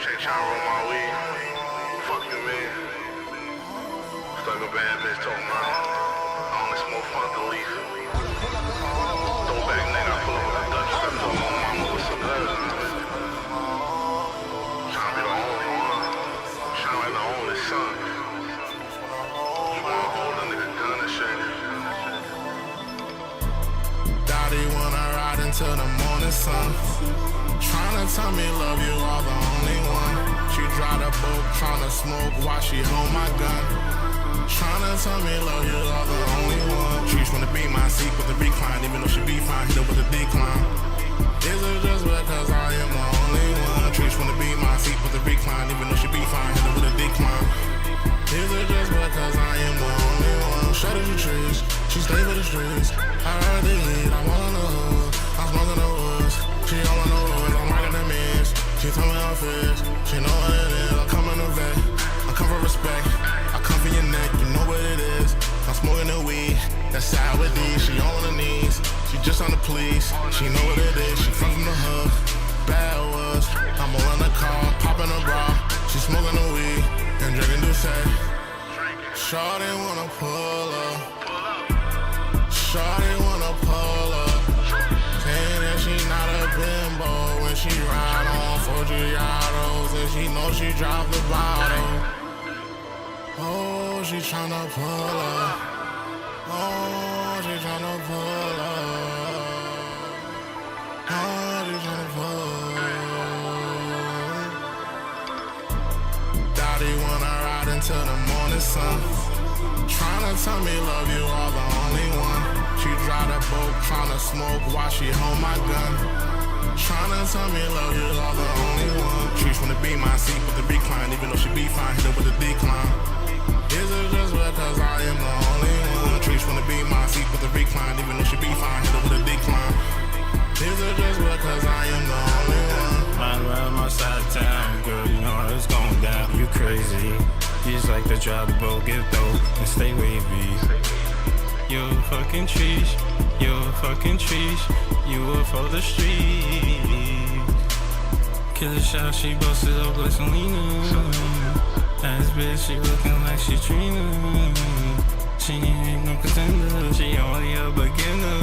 Ain't trying to roll my weed. Fuck you, man. Stuck a bad bitch told me I only smoke funk the leaf. Throw back nigga, I pull up with a Dutch strap. Told my mama what's up good. Trying to be the only one. Trying to be the only son. You wanna hold a nigga gun and shit. Daddy wanna ride into the morning sun. Tryna tell me love you are the only one. She drive the boat, tryna smoke while she hold my gun. Tryna tell me love you are the only one. She's wanna be my seat with the recline, even though she be fine, hit her with a decline. Is it just because I am the only one? She's wanna be my seat with the recline, even though she be fine, hit her with a decline. Is it just because I am the only one? Shut the trees, she stay with the streets. I heard they eat, I wanna know. I'm smoking the woods, she all I know is I'm rocking the mist. She told me I'm fist, she know what it is. I come in the vet, I come for respect. I come for your neck, you know what it is. I'm smoking the weed, that's side with these. She on her knees, she just on the police. She know what it is, she from the hood. Bad was, I'm all in the car, popping a bra. She smoking the weed and drinking Douce. Shawty wanna pull up, shawty wanna pull up. Saying that she not a bimbo when she ride on 4 Giados and she know she dropped the bottle. Oh, she tryna pull up. Oh, she tryna pull up. Oh, she tryna pull up. Daddy wanna ride into the morning sun. Tryna tell me love you are the only one. She drive the boat, tryna smoke while she hold my gun. Tryna tell me love you are the only one. She's wanna be my seat with the recline, even though she be fine, hit her with a decline. Is it just because I am the only one? She's wanna be my seat with the recline, even though she be fine, hit her with a decline. Is it just because I am the only one? Ride around my side of town, girl, you know how it's going down. You crazy. You just like to drive the boat, get dope, and stay wavy. You a fucking trees, you a fucking trees, you a for the street. Killer shot, she busted up like Selena. Ass bitch, she looking like she dreaming. She ain't no contender, she only a beginner.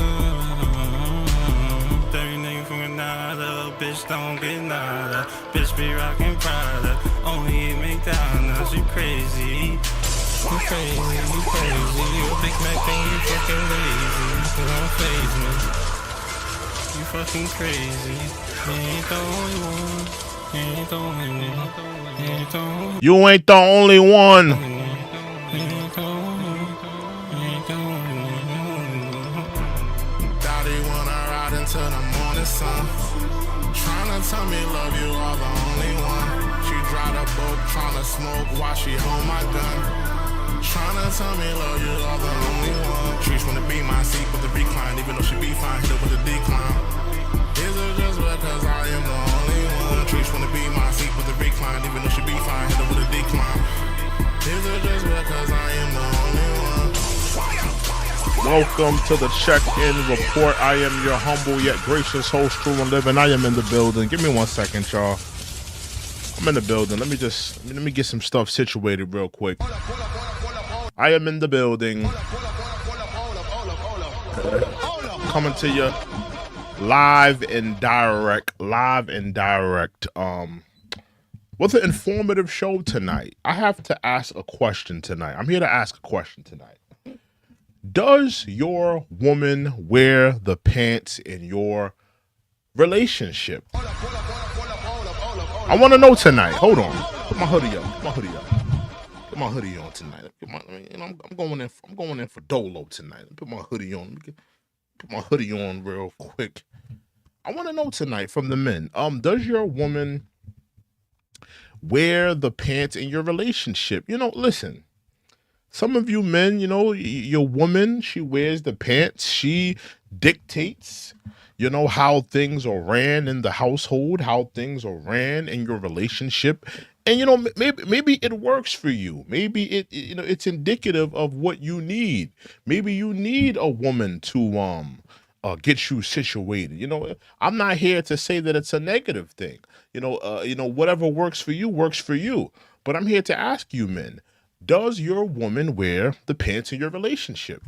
Dirty nigga from Granada, bitch don't get nada. Bitch be rockin' Prada, only eat McDonald's. You crazy, you crazy, you crazy. You a Big Mac and you fucking lazy. You don't faze me, you fucking crazy. You ain't the only one, you ain't the only one, you ain't the only one. You ain't the only one. Daddy wanna ride into the morning sun. Tryna tell me love you are the only one. She drive the boat, tryna smoke while she hold my gun. Tryna tell me love you are the only one. She's wanna be my seat with the recline, even though she be fine, hit her with a decline. Is it just because I am the only one? She's wanna be my seat with the recline, even though she be fine, hit her with a decline. Is it just because I am the only one? Welcome to the check-in report. I am your humble yet gracious host, True and Living. I am in the building. Give me 1 second, y'all. I'm in the building. Let me get some stuff situated real quick. I am in the building. Coming to you live and direct. What's an informative show tonight? I have to ask a question tonight. I'm here to ask a question tonight. Does your woman wear the pants in your relationship? I want to know tonight. Hold on. Put my hoodie up. Put my hoodie on tonight. I'm going in for Dolo tonight. Put my hoodie on. Put my hoodie on real quick. I want to know tonight from the men. Does your woman wear the pants in your relationship? You know, listen. Some of you men, you know, your woman, she wears the pants. She dictates, you know, how things are ran in the household, how things are ran in your relationship. And, you know, maybe it works for you. Maybe it's indicative of what you need. Maybe you need a woman to get you situated. I'm not here to say that it's a negative thing. Whatever works for you works for you. But I'm here to ask you, men, does your woman wear the pants in your relationship?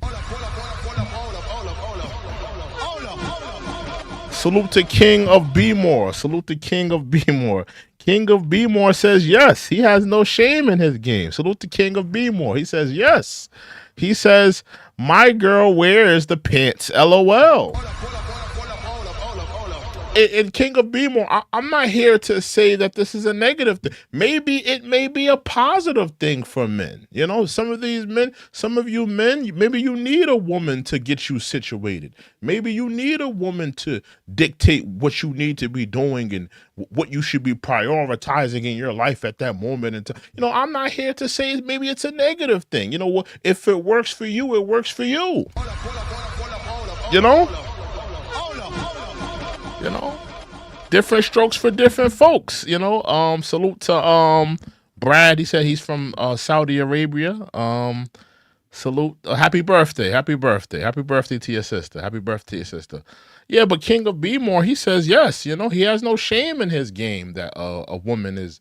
Salute to King of B-More. Salute to King of B-More. King of B-More says yes. He has no shame in his game. Salute to King of B-More. He says yes. He says, my girl wears the pants. LOL. And King of B-More, I'm not here to say that this is a negative thing. Maybe it may be a positive thing for men. Some of these men, some of you men, maybe you need a woman to get you situated. Maybe you need a woman to dictate what you need to be doing and what you should be prioritizing in your life at that moment. And I'm not here to say maybe it's a negative thing. If it works for you, it works for you. Different strokes for different folks. Salute to Brad. He said he's from Saudi Arabia. Salute. Happy birthday to your sister. Happy birthday to your sister. Yeah, but King of B-More, he says yes. He has no shame in his game that a woman is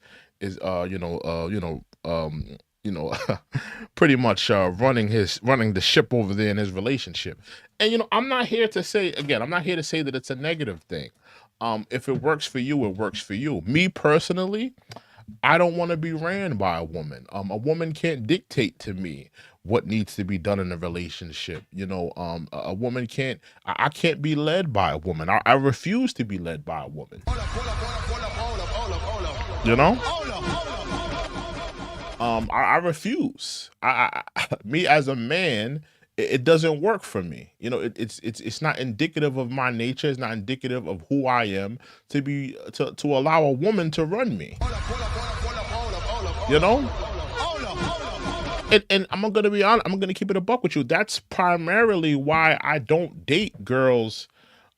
pretty much running the ship over there in his relationship. And I'm not here to say that it's a negative thing. If it works for you, it works for you. Me personally, I don't want to be ran by a woman. A woman can't dictate to me what needs to be done in a relationship. A woman can't. I can't be led by a woman. I refuse to be led by a woman. I refuse. Me as a man, it doesn't work for me. It's not indicative of my nature. It's not indicative of who I am to allow a woman to run me. And I'm gonna be honest. I'm gonna keep it a buck with you. That's primarily why I don't date girls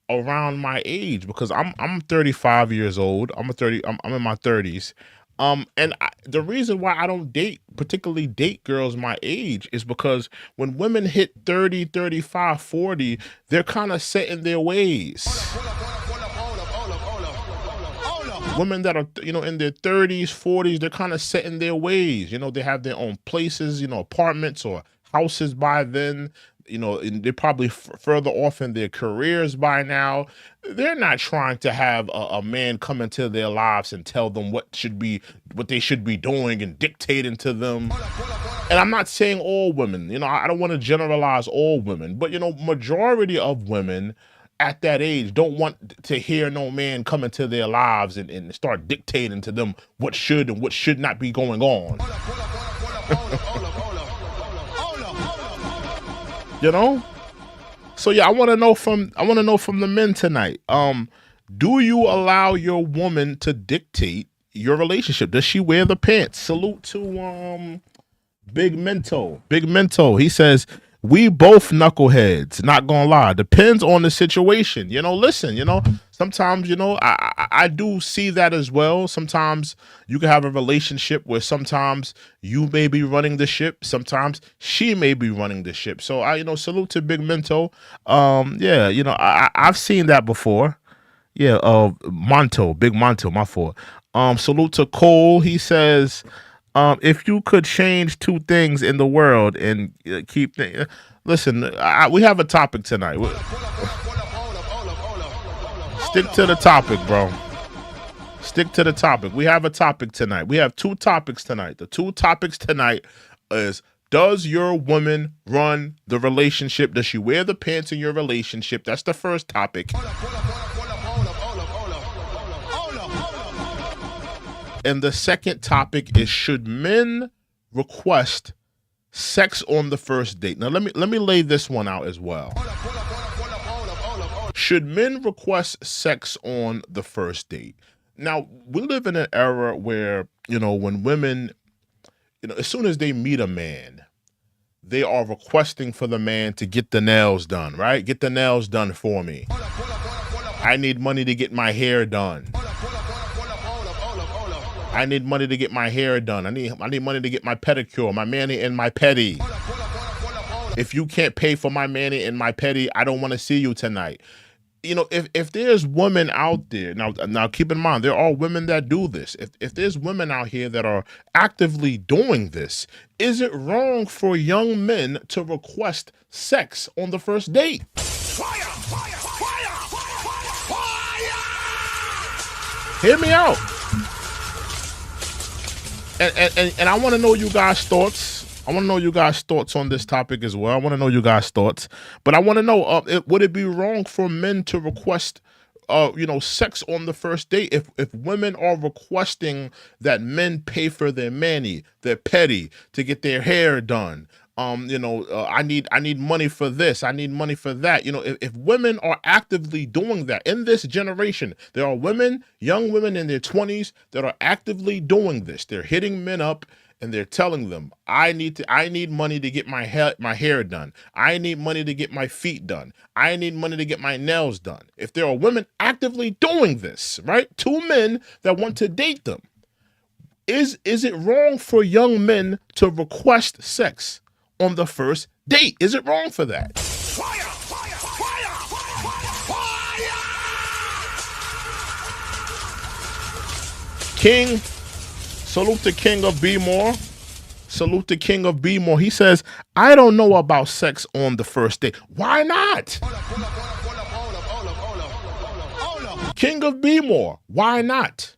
around my age, because I'm 35 years old. I'm in my 30s. The reason why I don't particularly date girls my age is because when women hit 30, 35, 40, they're kind of set in their ways. Women that are, in their 30s, 40s, they're kind of set in their ways. They have their own places, apartments or houses by then. And they're probably further off in their careers by now. They're not trying to have a man come into their lives and tell them what they should be doing and dictating to them. And I'm not saying all women, I don't want to generalize all women, but majority of women at that age don't want to hear no man come into their lives and start dictating to them what should and what should not be going on. So yeah, I want to know from the men tonight. Do you allow your woman to dictate your relationship? Does she wear the pants? Salute to Big Mento. He says, we both knuckleheads, not gonna lie. Depends on the situation. Listen, sometimes, I do see that as well. Sometimes you can have a relationship where sometimes you may be running the ship. Sometimes she may be running the ship. So salute to Big Mento. I've seen that before. Yeah. Big Monto, my fault. Salute to Cole. He says, if you could change two things in the world and keep things, listen, we have a topic tonight. Stick to the topic, bro. Stick to the topic. We have a topic tonight. We have two topics tonight. The two topics tonight is, does your woman run the relationship? Does she wear the pants in your relationship? That's the first topic. And the second topic is, should men request sex on the first date? Now, let me lay this one out as well. Should men request sex on the first date? Now, we live in an era where, when women, as soon as they meet a man, they are requesting for the man to get the nails done, right? Get the nails done for me. I need money to get my hair done. I need money to get my hair done. I need money to get my pedicure, my mani and my pedi. If you can't pay for my mani and my pedi, I don't want to see you tonight. You know, if there's women out there now keep in mind there are women that do this. If there's women out here that are actively doing this, is it wrong for young men to request sex on the first date? Fire, fire, fire, fire! Hear me out. And I want to know you guys' thoughts. I want to know you guys' thoughts on this topic as well. I want to know you guys' thoughts. But I want to know, would it be wrong for men to request, sex on the first date if women are requesting that men pay for their mani, their pedi, to get their hair done? I need money for this. I need money for that. You know, if women are actively doing that in this generation, there are women, young women in their 20s that are actively doing this. They're hitting men up and they're telling them, I need money to get my hair done. I need money to get my feet done. I need money to get my nails done. If there are women actively doing this, right, to men that want to date them, is it wrong for young men to request sex on the first date? Is it wrong for that? Fire, fire, fire, fire! King, salute the King of Be More. Salute the King of Be More. He says, I don't know about sex on the first date. Why not? King of Be More. Why not?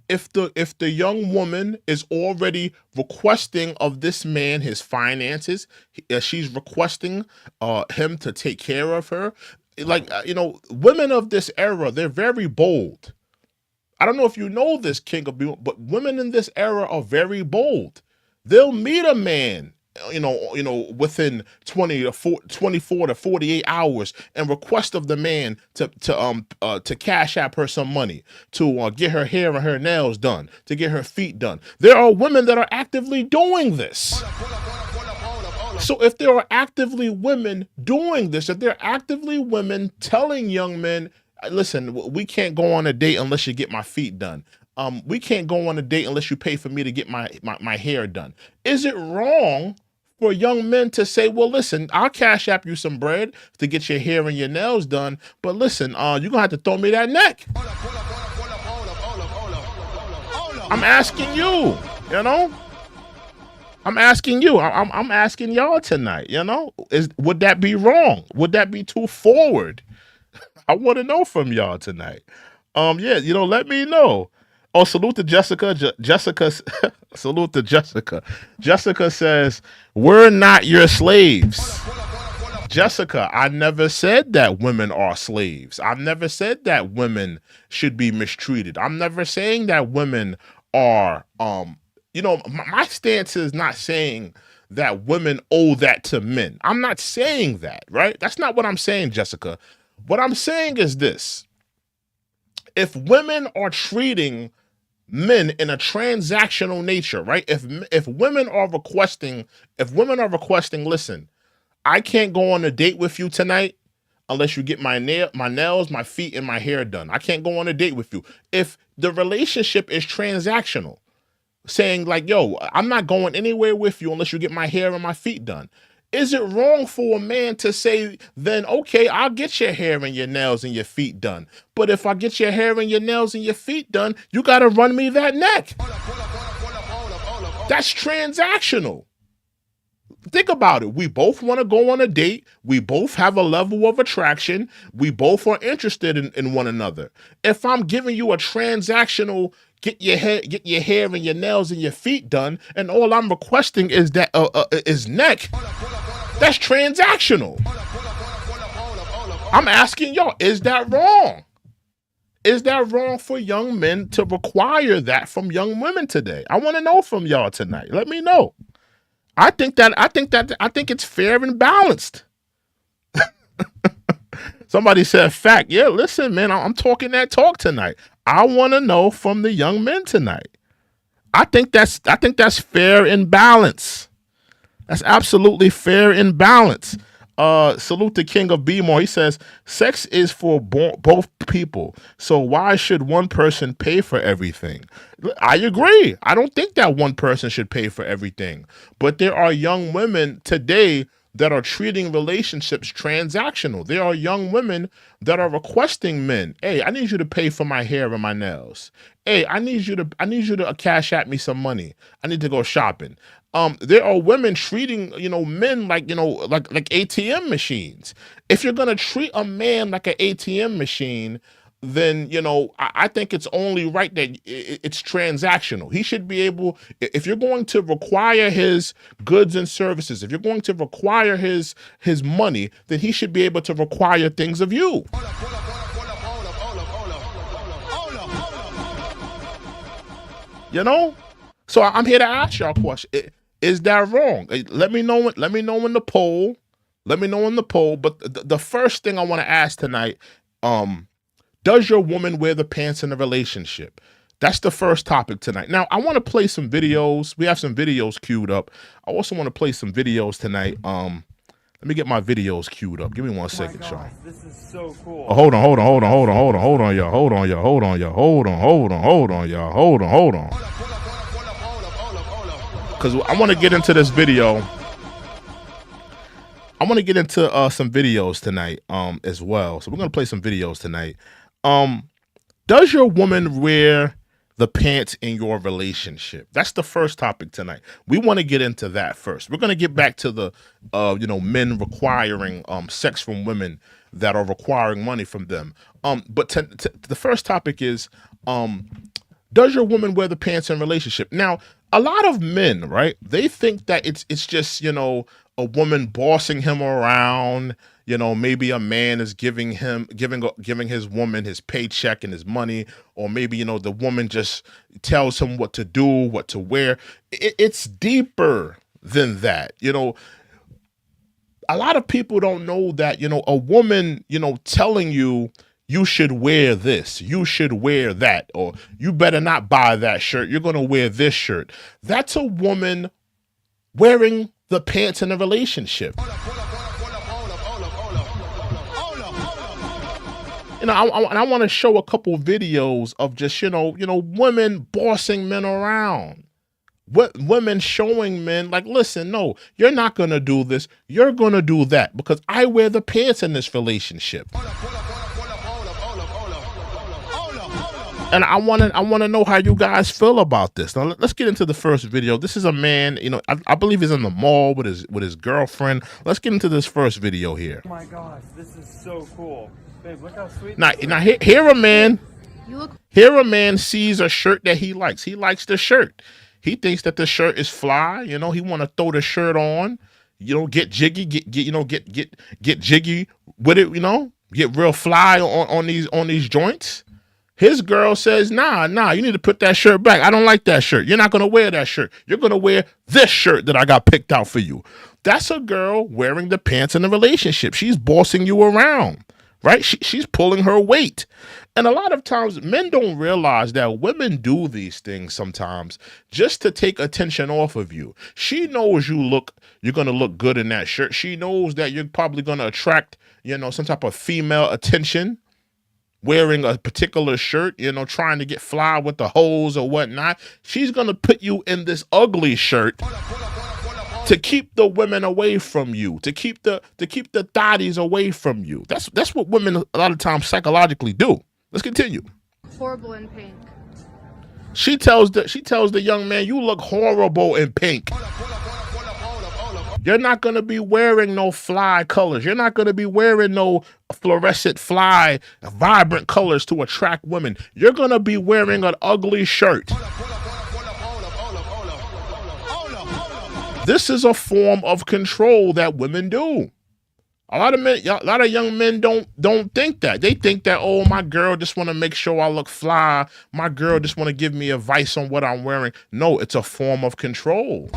If the young woman is already requesting of this man his finances, she's requesting him to take care of her. Women of this era, they're very bold. I don't know if you know this, King of Be More, but women in this era are very bold. They'll meet a man, within 24 to 48 hours and request of the man to cash app her some money, to get her hair and her nails done, to get her feet done. There are women that are actively doing this. So if there are actively women doing this, if there are actively women telling young men, listen, we can't go on a date unless you get my feet done. We can't go on a date unless you pay for me to get my hair done. Is it wrong for young men to say, well, listen, I'll cash app you some bread to get your hair and your nails done, but listen, you're going to have to throw me that neck. I'm asking you, I'm asking you. I'm asking y'all tonight, would that be wrong? Would that be too forward? I want to know from y'all tonight. Let me know. Oh, salute to Jessica. Jessica, salute to Jessica. Jessica says, we're not your slaves. Jessica, I never said that women are slaves. I've never said that women should be mistreated. I'm never saying that women are, my stance is not saying that women owe that to men. I'm not saying that, right? That's not what I'm saying, Jessica. What I'm saying is this. If women are treating men in a transactional nature, right? If women are requesting, listen, I can't go on a date with you tonight unless you get my nails, my feet, and my hair done. I can't go on a date with you. If the relationship is transactional, saying like, yo, I'm not going anywhere with you unless you get my hair and my feet done. Is it wrong for a man to say, then, okay, I'll get your hair and your nails and your feet done. But if I get your hair and your nails and your feet done, you got to run me that neck. That's transactional. Think about it. We both want to go on a date. We both have a level of attraction. We both are interested in one another. If I'm giving you a transactional, get your hair and your nails and your feet done, and all I'm requesting is that is neck, that's transactional. I'm asking y'all, is that wrong? Is that wrong for young men to require that from young women today? I want to know from y'all tonight. Let me know. I think it's fair and balanced. Somebody said fact. Yeah, listen, man, I'm talking that talk tonight. I want to know from the young men tonight. I think that's fair and balanced. That's absolutely fair and balanced. Salute the King of Be More. He says, sex is for both people. So why should one person pay for everything? I agree. I don't think that one person should pay for everything. But there are young women today that are treating relationships transactional. There are young women that are requesting men, hey, I need you to pay for my hair and my nails. Hey, I need you to cash at me some money. I need to go shopping. There are women treating, men like, like ATM machines. If you're gonna treat a man like an ATM machine, then I think it's only right that it's transactional. He should be able, if you're going to require his goods and services, if you're going to require his money, then he should be able to require things of you. So I'm here to ask y'all a question. Is that wrong? Let me know in the poll. But the first thing I want to ask tonight, does your woman wear the pants in a relationship? That's the first topic tonight. Now, I want to play some videos. We have some videos queued up. I also want to play some videos tonight. Let me get my videos queued up. Give me 1 second, Sean. This is so cool. Oh, hold on, y'all. Because I want to get into this video. I want to get into some videos tonight as well. So we're going to play some videos tonight. Does your woman wear the pants in your relationship? That's the first topic tonight. We want to get into that first. We're going to get back to the, men requiring sex from women that are requiring money from them. But the first topic is, does your woman wear the pants in a relationship? Now, a lot of men, right? They think that it's just, a woman bossing him around. Maybe a man is giving his woman his paycheck and his money, or maybe, the woman just tells him what to do, what to wear. It's deeper than that. A lot of people don't know that, a woman, telling you, you should wear this, you should wear that, or you better not buy that shirt, you're going to wear this shirt. That's a woman wearing the pants in a relationship. I want to show a couple videos of just, women bossing men around. Women showing men like, listen, no, you're not going to do this. You're going to do that because I wear the pants in this relationship. And I want to know how you guys feel about this. Now let's get into the first video. This is a man, I believe he's in the mall with his girlfriend. Let's get into this first video here. Oh my gosh, this is so cool. Babe, look how sweet. Now here a man sees a shirt that he likes. He likes the shirt. He thinks that the shirt is fly. He want to throw the shirt on. Get jiggy, get jiggy with it. Get real fly on these joints. His girl says, nah, you need to put that shirt back. I don't like that shirt. You're not going to wear that shirt. You're going to wear this shirt that I got picked out for you. That's a girl wearing the pants in a relationship. She's bossing you around, right? She's pulling her weight. And a lot of times men don't realize that women do these things sometimes just to take attention off of you. She knows you're going to look good in that shirt. She knows that you're probably going to attract, some type of female attention. Wearing a particular shirt, trying to get fly with the hoes or whatnot. She's going to put you in this ugly shirt to keep the women away from you, to keep the thotties away from you. That's what women a lot of times psychologically do. Let's continue. Horrible in pink. She tells the young man, you look horrible in pink. You're not going to be wearing no fly colors. You're not going to be wearing no fluorescent fly, vibrant colors to attract women. You're going to be wearing an ugly shirt. This is a form of control that women do. A lot of young men don't think that. They think that, oh, my girl just want to make sure I look fly. My girl just want to give me advice on what I'm wearing. No, it's a form of control.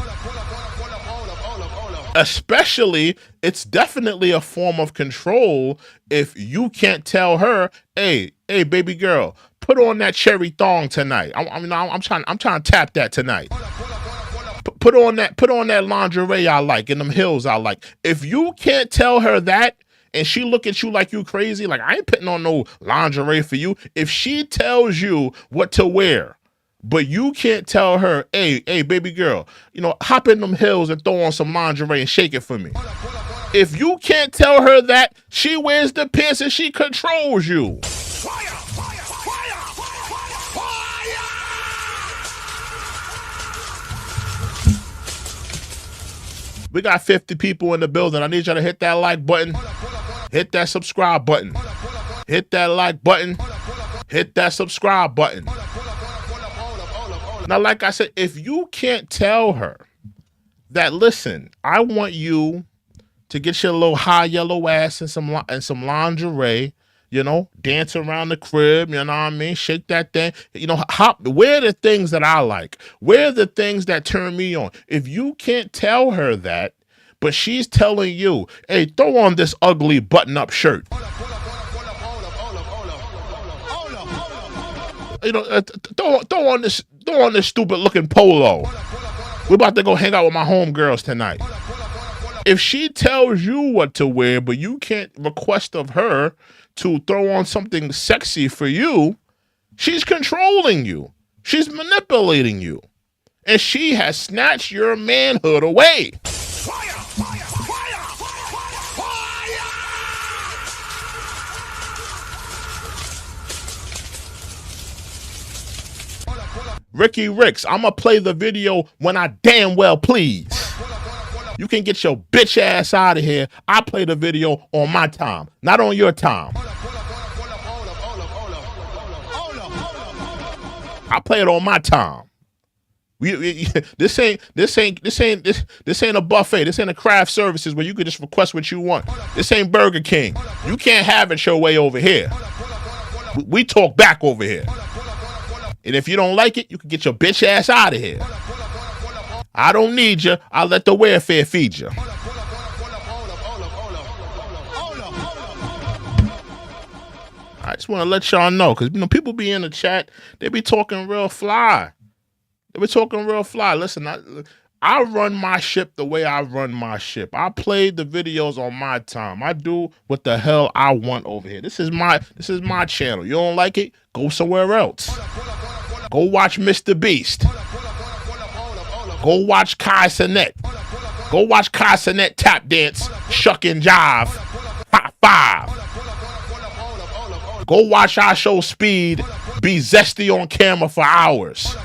Especially, it's definitely a form of control if you can't tell her, hey, baby girl, put on that cherry thong tonight. I'm trying to tap that tonight. Put on that lingerie I like and them heels I like. If you can't tell her that and she look at you like you crazy, like I ain't putting on no lingerie for you. If she tells you what to wear, but you can't tell her, hey, baby girl, hop in them hills and throw on some lingerie and shake it for me. If you can't tell her that, she wears the pants and she controls you. We got 50 people in the building. I need y'all to hit that like button. Hit that subscribe button. Hit that like button. Hit that subscribe button. Now, like I said, if you can't tell her that, listen, I want you to get your little high yellow ass and some lingerie, you know, dance around the crib, you know what I mean? Shake that thing, you know, wear the things that I like. Wear the things that turn me on. If you can't tell her that, but she's telling you, hey, throw on this ugly button-up shirt. You know, throw on this stupid-looking polo. We're about to go hang out with my homegirls tonight. If she tells you what to wear, but you can't request of her to throw on something sexy for you, she's controlling you. She's manipulating you. And she has snatched your manhood away. Ricky Ricks, I'm going to play the video when I damn well please. You can get your bitch ass out of here. I play the video on my time, not on your time. I play it on my time. This ain't a buffet. This ain't a craft services where you can just request what you want. This ain't Burger King. You can't have it your way over here. We talk back over here. And if you don't like it, you can get your bitch ass out of here. I don't need you. I'll let the welfare feed you. I just want to let y'all know, because you know people be in the chat, they be talking real fly. Listen, I run my ship the way I run my ship. I play the videos on my time. I do what the hell I want over here. This is my channel. You don't like it? Go somewhere else. Go watch Mr. Beast. Go watch Kai Cenat. Go watch Kai Cenat tap dance, shuck and jive. Hot five. Go watch our show Speed be zesty on camera for hours.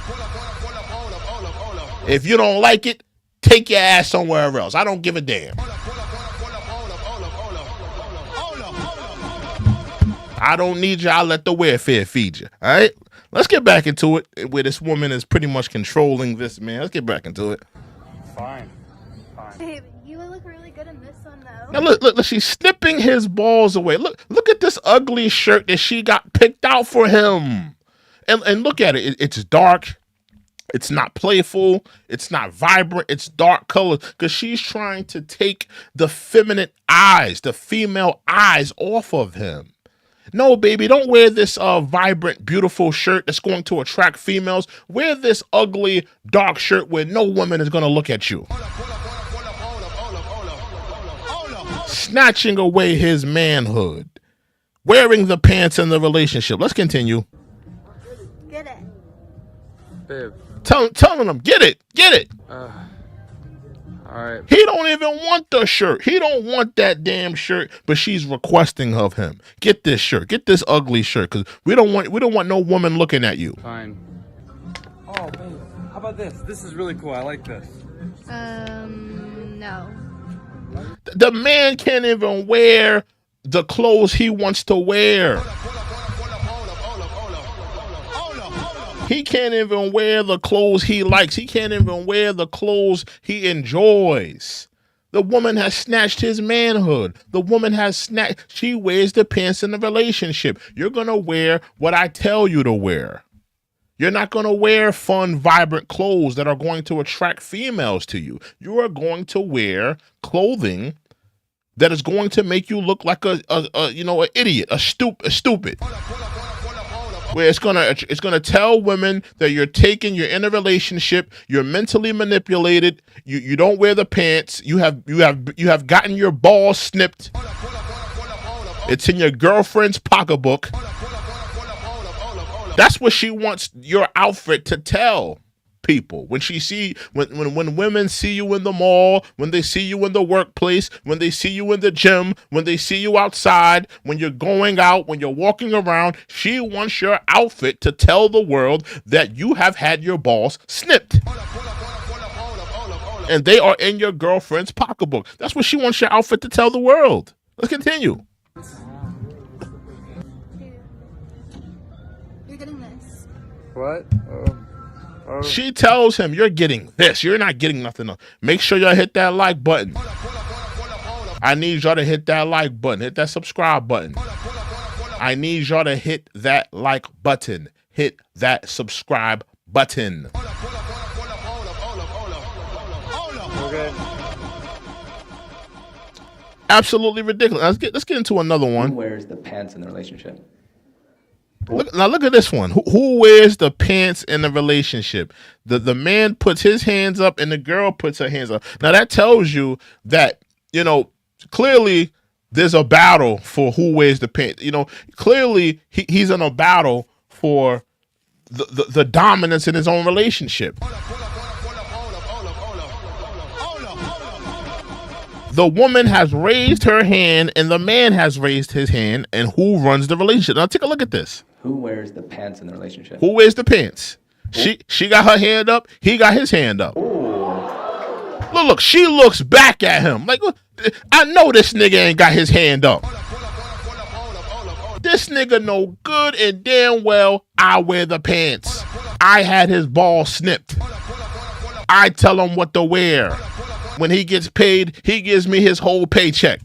If you don't like it, take your ass somewhere else. I don't give a damn. I don't need you. I'll let the welfare feed you. All right? Let's get back into it, where this woman is pretty much controlling this man. Let's get back into it. Fine. Babe, you look really good in this one, though. Now look, she's snipping his balls away. Look at this ugly shirt that she got picked out for him. And look at it. It's dark. It's not playful. It's not vibrant. It's dark colors, because she's trying to take the feminine eyes, the female eyes off of him. No, baby, don't wear this vibrant, beautiful shirt that's going to attract females. Wear this ugly, dark shirt where no woman is going to look at you. Snatching away his manhood. Wearing the pants in the relationship. Let's continue. Get it. Babe. Telling him, get it. All right. He don't even want the shirt. He don't want that damn shirt, but she's requesting of him. Get this shirt. Get this ugly shirt, because we don't want no woman looking at you. Fine. Oh, babe, how about this? This is really cool. I like this. No. The man can't even wear the clothes he wants to wear. He can't even wear the clothes he likes. He can't even wear the clothes he enjoys. The woman has snatched his manhood. The woman has snatched. She wears the pants in the relationship. You're going to wear what I tell you to wear. You're not going to wear fun, vibrant clothes that are going to attract females to you. You are going to wear clothing that is going to make you look like an idiot, a stupid. Where it's gonna tell women that you're in a relationship, you're mentally manipulated, you don't wear the pants, you have gotten your balls snipped. It's in your girlfriend's pocketbook. That's what she wants your outfit to tell. people. When women see you in the mall, when they see you in the workplace, when they see you in the gym, when they see you outside, when you're going out, when you're walking around, she wants your outfit to tell the world that you have had your balls snipped. And they are in your girlfriend's pocketbook. That's what she wants your outfit to tell the world. Let's continue. You're getting this. What? She tells him, you're getting this. You're not getting nothing else. Make sure y'all hit that like button. I need y'all to hit that like button. Hit that subscribe button. I need y'all to hit that like button. Hit that subscribe button. Okay. Absolutely ridiculous. Let's get into another one. Who wears the pants in the relationship? Look at this one. Who wears the pants in the relationship? The man puts his hands up and the girl puts her hands up. Now that tells you that, clearly there's a battle for who wears the pants. Clearly he's in a battle for the dominance in his own relationship. The woman has raised her hand and the man has raised his hand, and who runs the relationship? Now take a look at this. Who wears the pants in the relationship? Who wears the pants? She got her hand up, he got his hand up. Look, she looks back at him like, I know this nigga ain't got his hand up. This nigga know good and damn well I wear the pants. I had his ball snipped. I tell him what to wear. When he gets paid, he gives me his whole paycheck.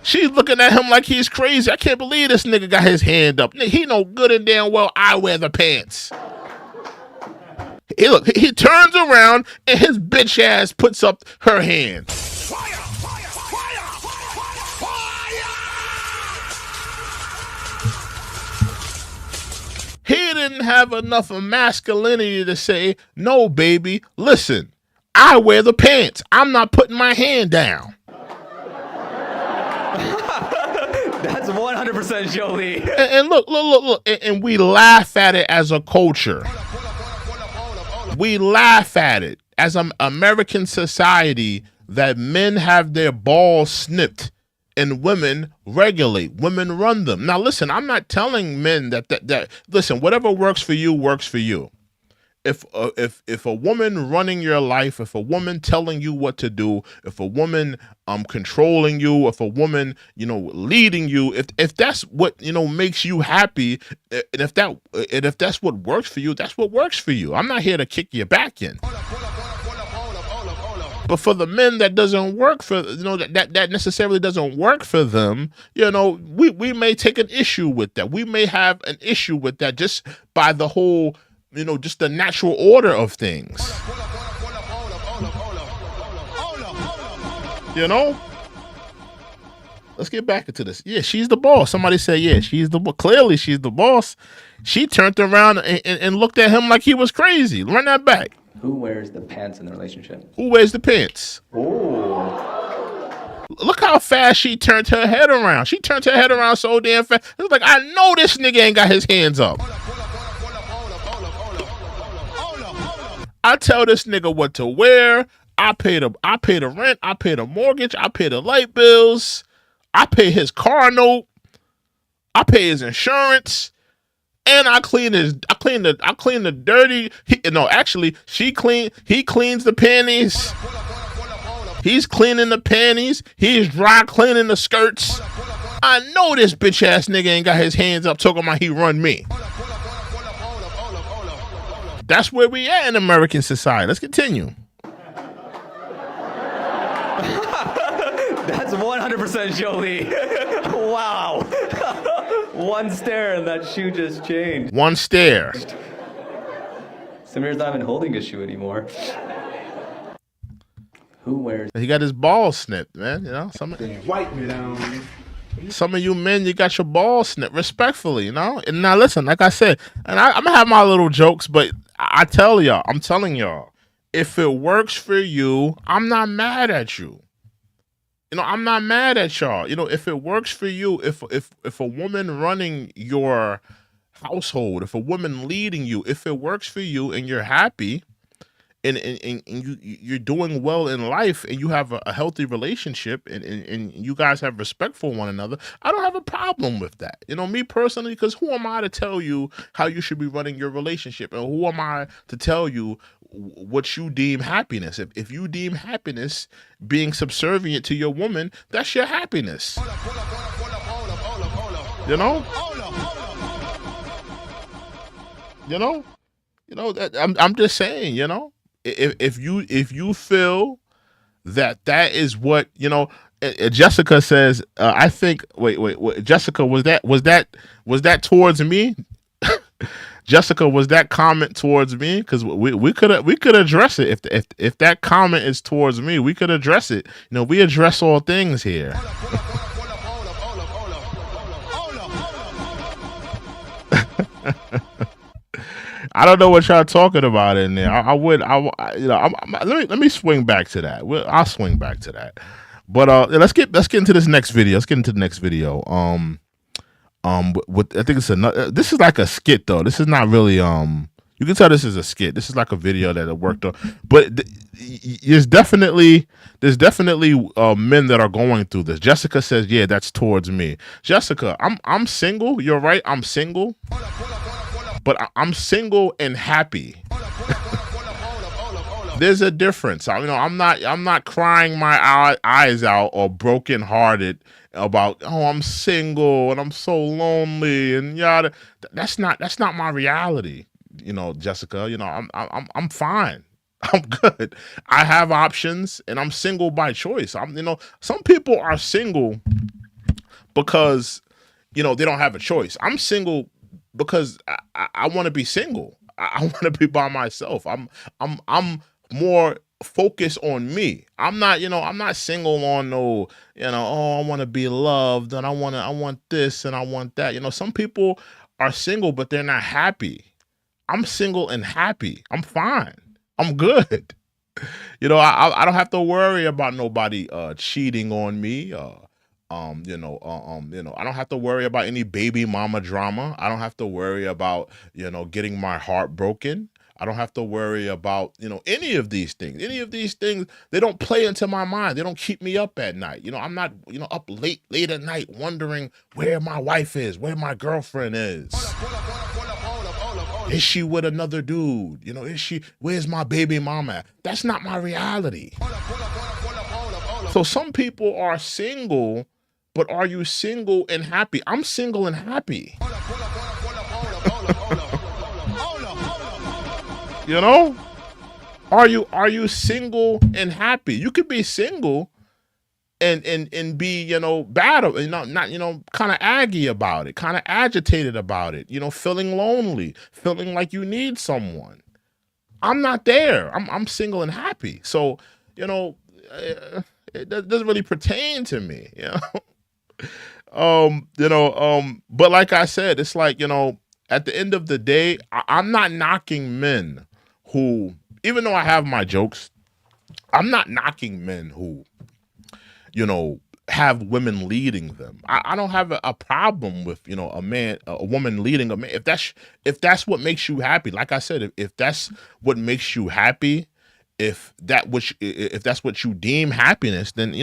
She's looking at him like he's crazy. I can't believe this nigga got his hand up. He know good and damn well I wear the pants. He turns around and his bitch ass puts up her hand. He didn't have enough of masculinity to say, no, baby, listen, I wear the pants. I'm not putting my hand down. That's 100% Jolie. And look. And we laugh at it as a culture. We laugh at it as an American society that men have their balls snipped and women regulate. Women run them. Now, listen, I'm not telling men that listen, whatever works for you works for you. If a woman running your life, if a woman telling you what to do, if a woman controlling you, if a woman leading you, if that's what makes you happy, and if that's what works for you, that's what works for you. I'm not here to kick your back in. But for the men that doesn't work for, that necessarily doesn't work for them, we may take an issue with that. We may have an issue with that just by the whole, just the natural order of things. Let's get back into this. Yeah, she's the boss. Somebody said, yeah, she's the boss. Clearly, she's the boss. She turned around and looked at him like he was crazy. Run that back. Who wears the pants in the relationship? Who wears the pants? Look how fast she turned her head around. She turned her head around so damn fast. It's like, I know this nigga ain't got his hands up. I tell this nigga what to wear. I pay the rent. I pay the mortgage. I pay the light bills. I pay his car note. I pay his insurance. And I clean the dirty. He cleans the panties. He's cleaning the panties. He's dry cleaning the skirts. I know this bitch ass nigga ain't got his hands up talking about he run me. That's where we at in American society. Let's continue. That's 100% Jolie. Wow. One stare and that shoe just changed. One stare. Samir's not even holding his shoe anymore. Who wears? He got his balls snipped, man. Some of you men, you got your balls snipped. Respectfully, And now listen, like I said, and I'm gonna have my little jokes, but I'm telling y'all, if it works for you, I'm not mad at you. I'm not mad at y'all. If it works for you, if a woman running your household, if a woman leading you, if it works for you and you're happy and you're doing well in life and you have a healthy relationship and you guys have respect for one another, I don't have a problem with that. Me personally, because who am I to tell you how you should be running your relationship? And who am I to tell you what you deem happiness? If you deem happiness being subservient to your woman, that's your happiness. You know? I'm just saying, if you feel that is what, Jessica says, I think, wait, Jessica, was that towards me? Jessica, was that comment towards me? Because we could address it. If that comment is towards me, we could address it. We address all things here. I don't know what y'all talking about in there. Let me swing back to that. I'll swing back to that. But let's get into this next video. Let's get into the next video. I think it's another. This is like a skit though. This is not really. You can tell this is a skit. This is like a video that I worked on. But there's definitely men that are going through this. Jessica says, yeah, that's towards me. Jessica, I'm single. You're right. I'm single. But I'm single and happy. There's a difference. I'm not crying my eyes out or brokenhearted about, I'm single and I'm so lonely and yada. That's not my reality. Jessica. I'm fine. I'm good. I have options and I'm single by choice. Some people are single because they don't have a choice. I'm single because I want to be single. I want to be by myself. I'm more focused on me. I'm not single on no, I want to be loved and I want this and I want that. Some people are single but they're not happy. I'm single and happy. I'm fine. I'm good. I don't have to worry about nobody cheating on me. I don't have to worry about any baby mama drama. I don't have to worry about, getting my heart broken. I don't have to worry about, any of these things. Any of these things, they don't play into my mind. They don't keep me up at night. I'm not, up late at night wondering where my wife is, where my girlfriend is. Is she with another dude? Where's my baby mama? That's not my reality. So some people are single, but are you single and happy? I'm single and happy. Are you single and happy? You could be single and be, bad, not kind of aggy about it, kind of agitated about it, feeling lonely, feeling like you need someone. I'm not there. I'm single and happy. So, it doesn't really pertain to me, but like I said, it's like, at the end of the day, I'm not knocking men who, even though I have my jokes, I'm not knocking men who, have women leading them. I don't have a problem with, a woman leading a man. If that's what makes you happy, like I said, if that's what makes you happy, if that's what you deem happiness, then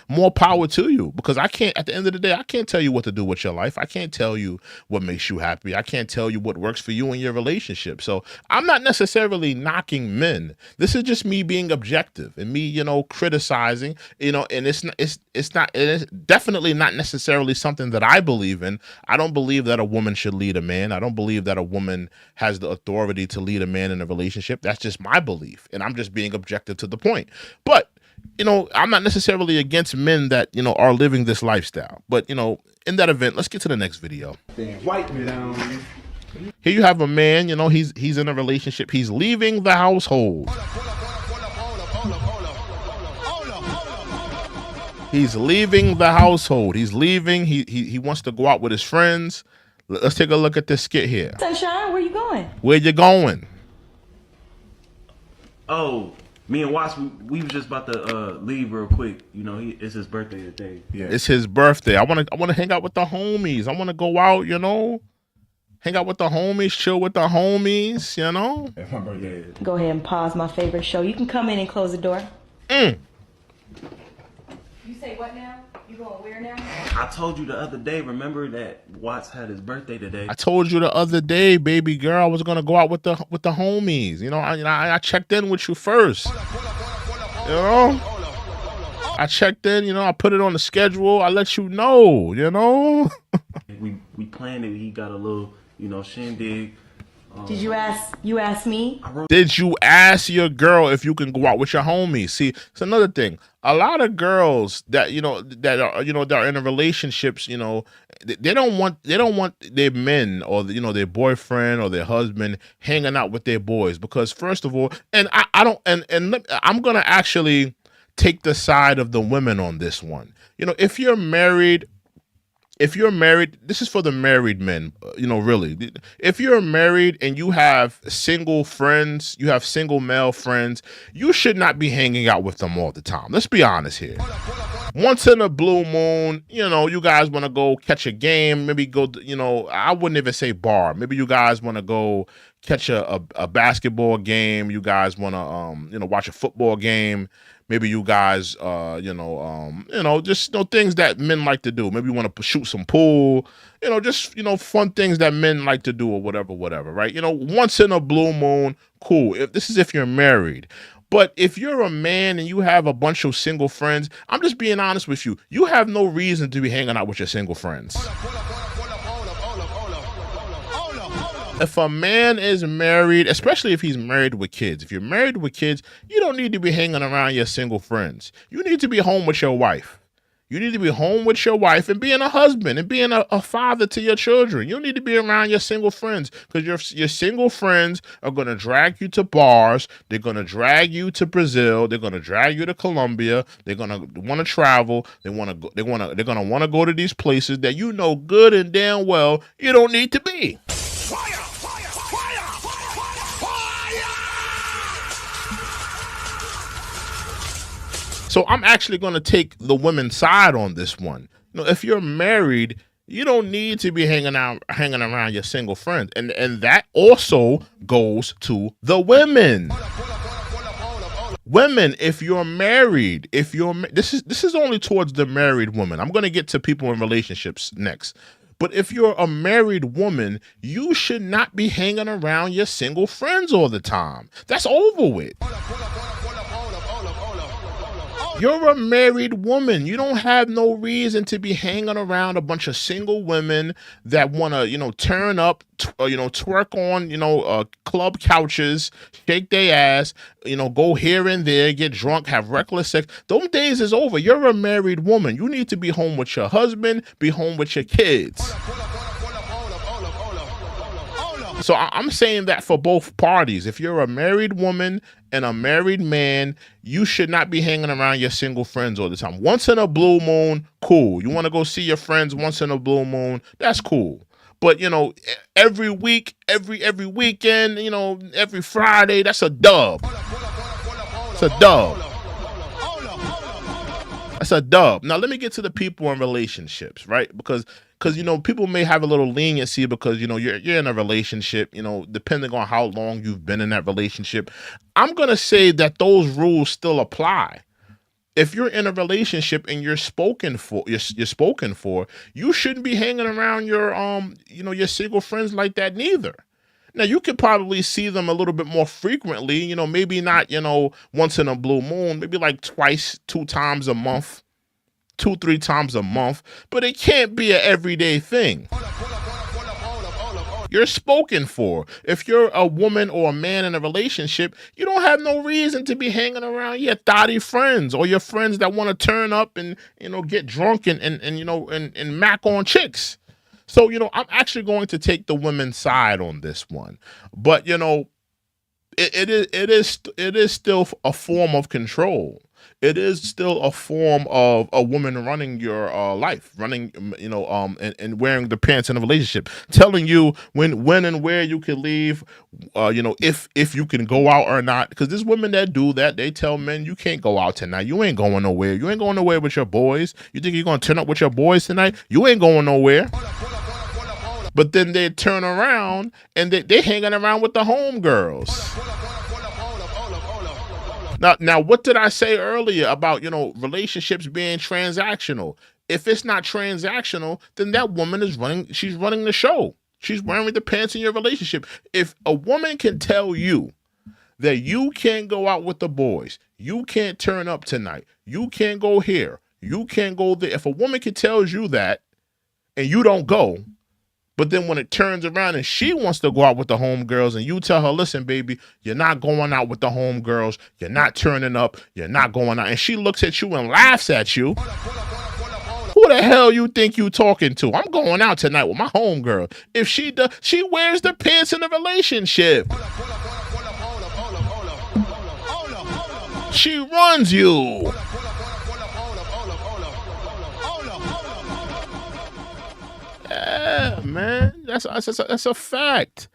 more power to you. Because at the end of the day, I can't tell you what to do with your life. I can't tell you what makes you happy. I can't tell you what works for you in your relationship. So I'm not necessarily knocking men. This is just me being objective and me, criticizing. And it's definitely not necessarily something that I believe in. I don't believe that a woman should lead a man. I don't believe that a woman has the authority to lead a man in a relationship. That's just my belief, and I'm just being objective to the point. But I'm not necessarily against men that are living this lifestyle. But in that event, let's get to the next video. Here you have a man, he's in a relationship. He's leaving the household. He's leaving the household. He's leaving. He wants to go out with his friends. Let's take a look at this skit here. Sunshine, where you going? Where you going? Oh, Me and Watts, we was just about to leave real quick. You know, it's his birthday today. Yeah, it's his birthday. I wanna hang out with the homies. I wanna go out, you know, hang out with the homies, chill with the homies, you know. It's my birthday. Go ahead and pause my favorite show. You can come in and close the door. Mm. You say what now? You going where now? I told you the other day, remember that Watts had his birthday today. I told you the other day, baby girl, I was gonna go out with the homies. You know, I checked in with you first. You know, I checked in. You know, I put it on the schedule. I let you know. You know. we planned it. He got a little, you know, shindig. Did you ask? You asked me? Did you ask your girl if you can go out with your homies? See, it's another thing. A lot of girls that that are in relationships, you know, they don't want their men or their boyfriend or their husband hanging out with their boys because first of all, and I'm gonna actually take the side of the women on this one. You know, if you're married, this is for the married men, really. If you're married and you have single friends, you have single male friends, you should not be hanging out with them all the time. Let's be honest here. Once in a blue moon, you guys want to go catch a game, maybe go, I wouldn't even say bar. Maybe you guys want to go catch a basketball game. You guys want to, watch a football game. Maybe you guys, just things that men like to do. Maybe you want to shoot some pool, just fun things that men like to do or whatever, right? Once in a blue moon, cool. If you're married, but if you're a man and you have a bunch of single friends, I'm just being honest with you. You have no reason to be hanging out with your single friends. If a man is married, especially if he's married with kids, if you're married with kids, you don't need to be hanging around your single friends. You need to be home with your wife. You need to be home with your wife and being a husband and being a father to your children. You don't need to be around your single friends because your single friends are going to drag you to bars. They're going to drag you to Brazil. They're going to drag you to Colombia. They're going to want to travel. They're going to want to go to these places that you know good and damn well you don't need to be. So I'm actually going to take the women's side on this one. If you're married, you don't need to be hanging around your single friends, and that also goes to the women. Women, if you're married, this is only towards the married woman. I'm going to get to people in relationships next. But if you're a married woman, you should not be hanging around your single friends all the time. That's over with. You're a married woman. You don't have no reason to be hanging around a bunch of single women that want to, turn up, twerk on, club couches, shake their ass, go here and there, get drunk, have reckless sex. Those days is over. You're a married woman. You need to be home with your husband, be home with your kids. So I'm saying that for both parties. If you're a married woman and a married man, you should not be hanging around your single friends all the time. Once in a blue moon, cool. You want to go see your friends once in a blue moon, that's cool. But, every week, every weekend, every Friday, that's a dub. It's a dub. That's a dub. Now, let me get to the people in relationships, right? Because people may have a little leniency because, you're in a relationship, depending on how long you've been in that relationship. I'm going to say that those rules still apply. If you're in a relationship and you're spoken for, you shouldn't be hanging around your single friends like that neither. Now, you could probably see them a little bit more frequently, maybe not, once in a blue moon, maybe like twice, 2 times a month, 2-3 times a month, but it can't be an everyday thing. You're spoken for. If you're a woman or a man in a relationship, you don't have no reason to be hanging around your thotty friends or your friends that want to turn up and, get drunk and mac on chicks. So, I'm actually going to take the women's side on this one. But, it is still a form of control. it is still a form of a woman running your life, running, and wearing the pants in a relationship, telling you when and where you can leave, if you can go out or not. Because there's women that do that. They tell men you can't go out tonight. You ain't going nowhere. You ain't going nowhere with your boys. You think you're gonna turn up with your boys tonight? You ain't going nowhere. But then they turn around and they hanging around with the homegirls. Now, what did I say earlier about, relationships being transactional? If it's not transactional, then that woman she's running the show. She's wearing the pants in your relationship. If a woman can tell you that you can't go out with the boys, you can't turn up tonight, you can't go here, you can't go there. If a woman can tell you that and you don't go, but then when it turns around and she wants to go out with the homegirls and you tell her, listen, baby, you're not going out with the homegirls. You're not turning up. You're not going out. And she looks at you and laughs at you. Who the hell you think you talking to? I'm going out tonight with my homegirl. If she does, she wears the pants in the relationship. She runs you. Yeah, man, that's a fact.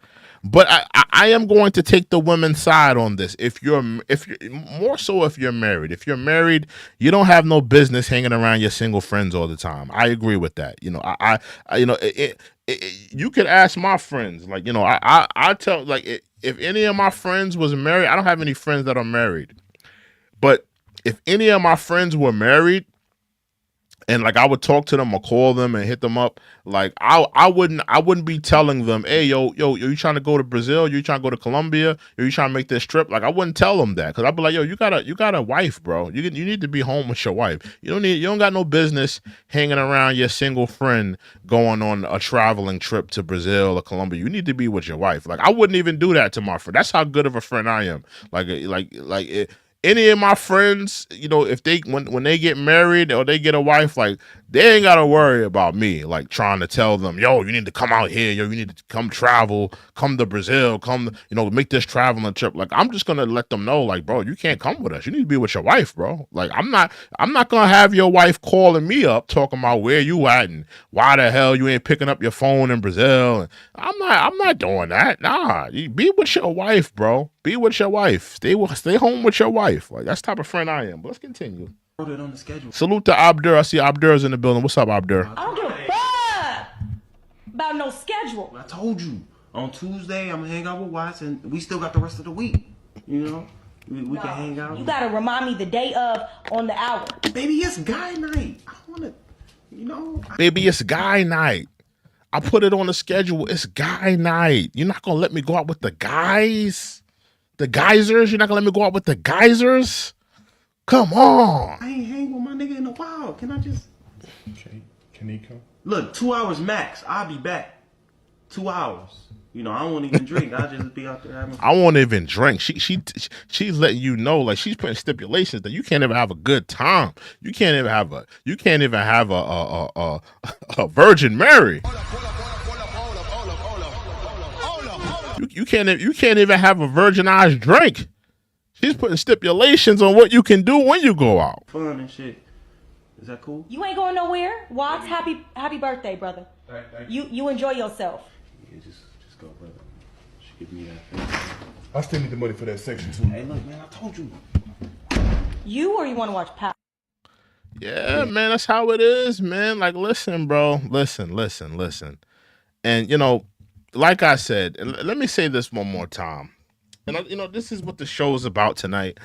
But I am going to take the women's side on this. If you're more so if you're married. If you're married, you don't have no business hanging around your single friends all the time. I agree with that. You could ask my friends. Like, I tell, like, if any of my friends was married, I don't have any friends that are married. But if any of my friends were married, and like I would talk to them or call them and hit them up, like I wouldn't be telling them, hey, yo, you trying to go to Brazil? You trying to go to Colombia? You trying to make this trip? Like I wouldn't tell them that, because I'd be like, yo, you got a wife, bro. You need to be home with your wife. You don't got no business hanging around your single friend going on a traveling trip to Brazil or Colombia. You need to be with your wife. Like I wouldn't even do that to my friend. That's how good of a friend I am. Any of my friends, if they when they get married or they get a wife, like they ain't gotta worry about me, like trying to tell them, yo, you need to come out here, yo, you need to come travel, come to Brazil, make this traveling trip. Like I'm just gonna let them know, like, bro, you can't come with us. You need to be with your wife, bro. Like I'm not gonna have your wife calling me up talking about where you at and why the hell you ain't picking up your phone in Brazil. And I'm not doing that. Nah, you be with your wife, bro. Be with your wife. Stay home with your wife. Like that's the type of friend I am. But let's continue. Wrote it on the schedule. Salute to Abdur. I see Abdur's in the building. What's up, Abdur? I don't give a fuck about no schedule. I told you on Tuesday I'm gonna hang out with Watts, and we still got the rest of the week. We can hang out. You gotta remind me the day of on the hour. Baby, it's guy night. I wanna, Baby, it's guy night. I put it on the schedule. It's guy night. You're not gonna let me go out with the guys? The geysers? You're not gonna let me go out with the geysers? Come on. I ain't hang with my nigga in a while. Can I just? Okay, can he come? Look, 2 hours max. I'll be back. 2 hours. I don't even drink. I'll just be out there having fun. I won't even drink. She's letting you know, like she's putting stipulations that you can't even have a good time. You can't even have a Virgin Mary. You can't even have a virginized drink. She's putting stipulations on what you can do when you go out. Fun and shit. Is that cool? You ain't going nowhere. Watts, happy birthday, brother. You enjoy yourself. Yeah, just go, brother. She give me that. I still need the money for that section too. Hey, look, man, I told you. You or you want to watch Power? Yeah, man, that's how it is, man. Like, listen, bro. Listen. And, like I said, and let me say this one more time. And, this is what the show is about tonight.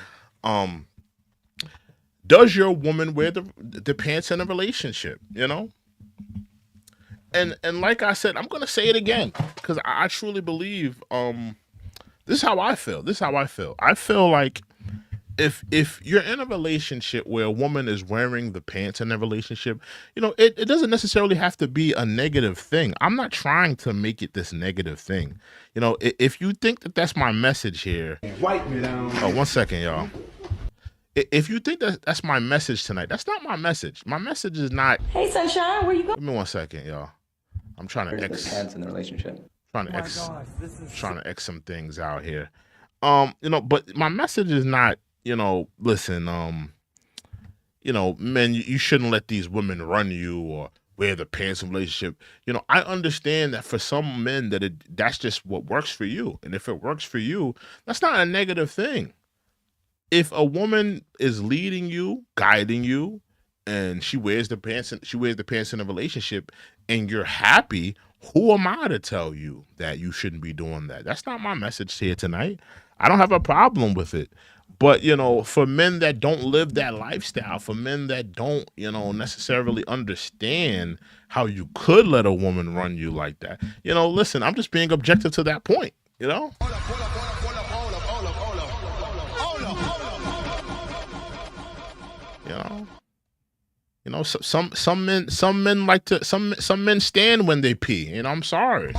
Does your woman wear the pants in a relationship, And like I said, I'm going to say it again, because I truly believe this is how I feel. I feel like if you're in a relationship where a woman is wearing the pants in a relationship, it doesn't necessarily have to be a negative thing. I'm not trying to make it this negative thing. If you think that that's my message here. Wipe me down. Oh, 1 second, y'all. If you think that's my message tonight, that's not my message. My message is not. Hey, sunshine, where you going? Give me 1 second, y'all. I'm trying to Pants in the relationship. trying to X some things out here. But my message is not, listen, men, you shouldn't let these women run you or wear the pants in a relationship. I understand that for some men that's just what works for you. And if it works for you, that's not a negative thing. If a woman is leading you, guiding you, and she wears the pants in a relationship and you're happy, who am I to tell you that you shouldn't be doing that? That's not my message here tonight. I don't have a problem with it. But, for men that don't live that lifestyle, for men that don't, necessarily understand how you could let a woman run you like that, listen, I'm just being objective to that point, some men like to, some men stand when they pee, I'm sorry.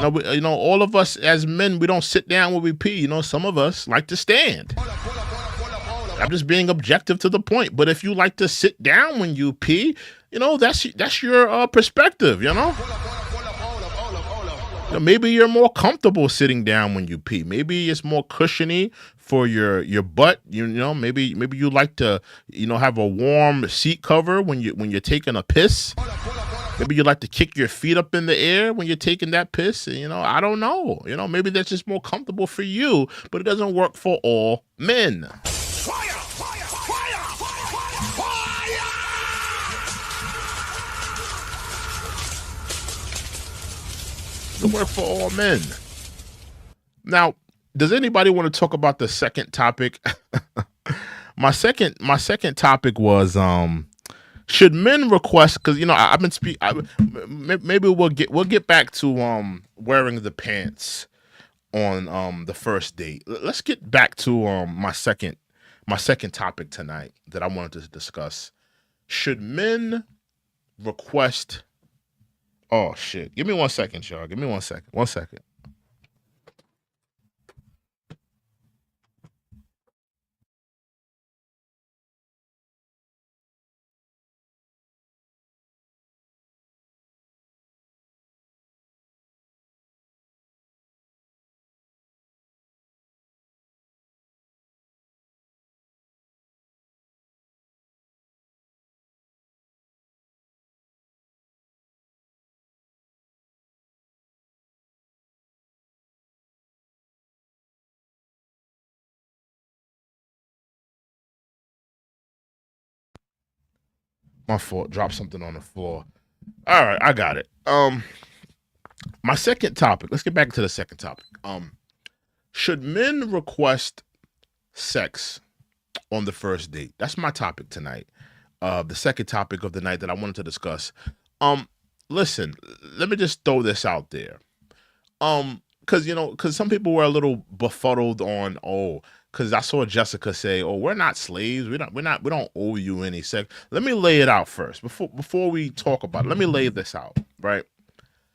All of us as men, we don't sit down when we pee. Some of us like to stand. I'm just being objective to the point. But if you like to sit down when you pee, that's your perspective. Maybe you're more comfortable sitting down when you pee. Maybe it's more cushiony for your butt. Maybe you like to have a warm seat cover when you're taking a piss. Maybe you like to kick your feet up in the air when you're taking that piss. I don't know. Maybe that's just more comfortable for you, but it doesn't work for all men. Fire! Fire! Fire! Fire! It doesn't work for all men. Now, does anybody want to talk about the second topic? My second topic was should men request? Because I've been maybe we'll get back to wearing the pants on the first date. Let's get back to my second topic tonight that I wanted to discuss. Should men request? Oh shit! Give me 1 second, y'all. Give me 1 second. 1 second. My fault. Drop something on the floor. All right, I got it. My second topic. Let's get back to the second topic. Should men request sex on the first date? That's my topic tonight. The second topic of the night that I wanted to discuss. Listen, let me just throw this out there. Because some people were a little befuddled on, because I saw Jessica say, we're not slaves. We don't owe you any sex. Let me lay it out first. Before we talk about it, let me lay this out, right?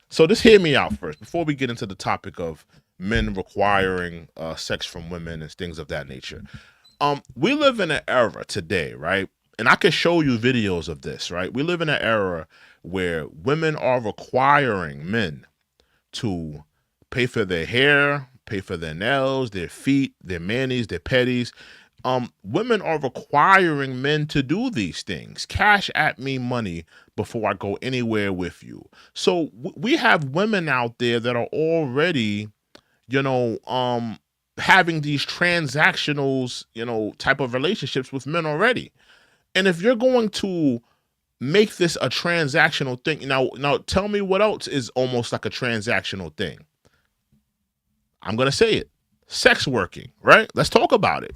So just hear me out first before we get into the topic of men requiring sex from women and things of that nature. We live in an era today, right? And I can show you videos of this, right? We live in an era where women are requiring men to pay for their hair, pay for their nails, their feet, their manis, their petties. Women are requiring men to do these things. Cash at me money before I go anywhere with you. So we have women out there that are already, having these transactionals, type of relationships with men already. And if you're going to make this a transactional thing, now tell me what else is almost like a transactional thing. I'm going to say it. Sex working, right? Let's talk about it.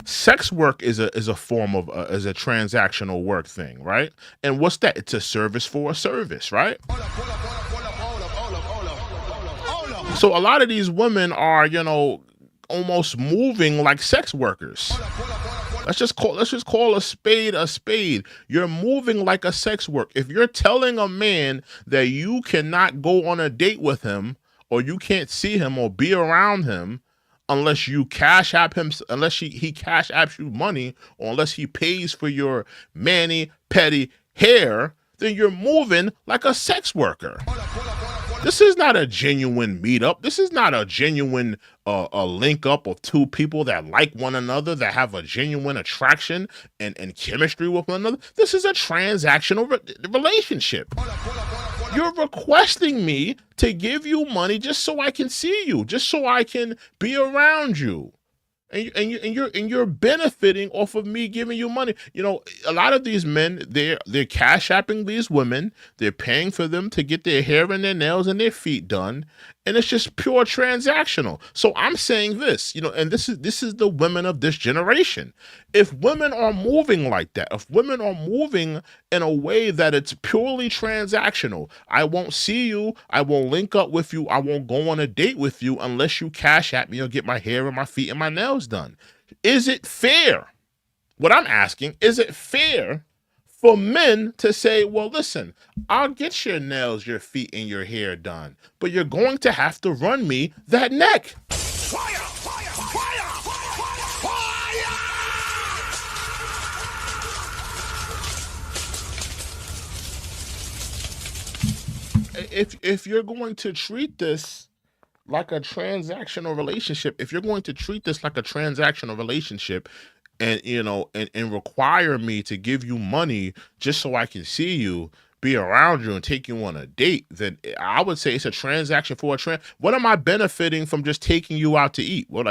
Sex work is a form of is a transactional work thing, right? And what's that? It's a service for a service, right? So a lot of these women are, almost moving like sex workers. Let's just call a spade a spade. You're moving like a sex work. If you're telling a man that you cannot go on a date with him, or you can't see him or be around him unless you cash app him, unless he cash apps you money, or unless he pays for your mani, petty, hair, then you're moving like a sex worker. This is not a genuine meetup. This is not a genuine a link up of two people that like one another, that have a genuine attraction and chemistry with one another. This is a transactional relationship. You're requesting me to give you money just so I can see you, just so I can be around you. And you're benefiting off of me giving you money. You know, a lot of these men, they're cash apping these women. They're paying for them to get their hair and their nails and their feet done, and it's just pure transactional. So I'm saying this, you know, and this is the women of this generation. If women are moving like that, if women are moving in a way that it's purely transactional, I won't see you, I won't link up with you, I won't go on a date with you unless you cash at me or get my hair and my feet and my nails done. Is it fair? What I'm asking, is it fair for men to say, well, listen, I'll get your nails, your feet, and your hair done, but you're going to have to run me that neck? Fire! Fire! Fire! If you're going to treat this like a transactional relationship, and you know, and require me to give you money just so I can see you, be around you, and take you on a date, then I would say it's a transaction for a What am I benefiting from just taking you out to eat? What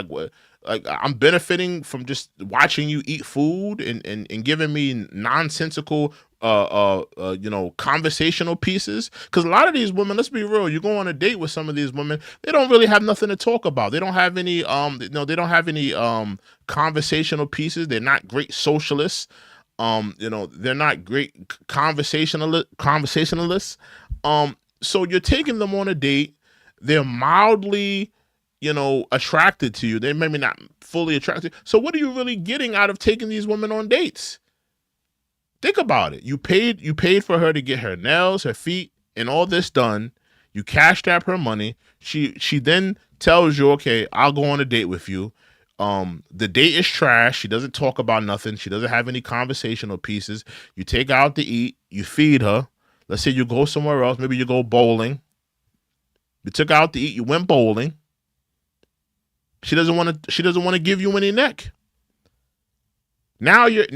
I'm benefiting from just watching you eat food and giving me nonsensical you know, conversational pieces. Because a lot of these women, let's be real, you go on a date with some of these women, they don't really have nothing to talk about. They don't have any they don't have any conversational pieces. They're not great socialists. You know, they're not great conversationalists. So you're taking them on a date. They're mildly, you know, attracted to you. They maybe not fully attracted. So what are you really getting out of taking these women on dates? Think about it. You paid for her to get her nails, her feet, and all this done. You cashed out her money. She then tells you, okay, I'll go on a date with you. The date is trash. She doesn't talk about nothing. She doesn't have any conversational pieces. You take her out to eat. You feed her. Let's say you go somewhere else. Maybe you go bowling. You took her out to eat. You went bowling. She doesn't want to give you any neck. Now you're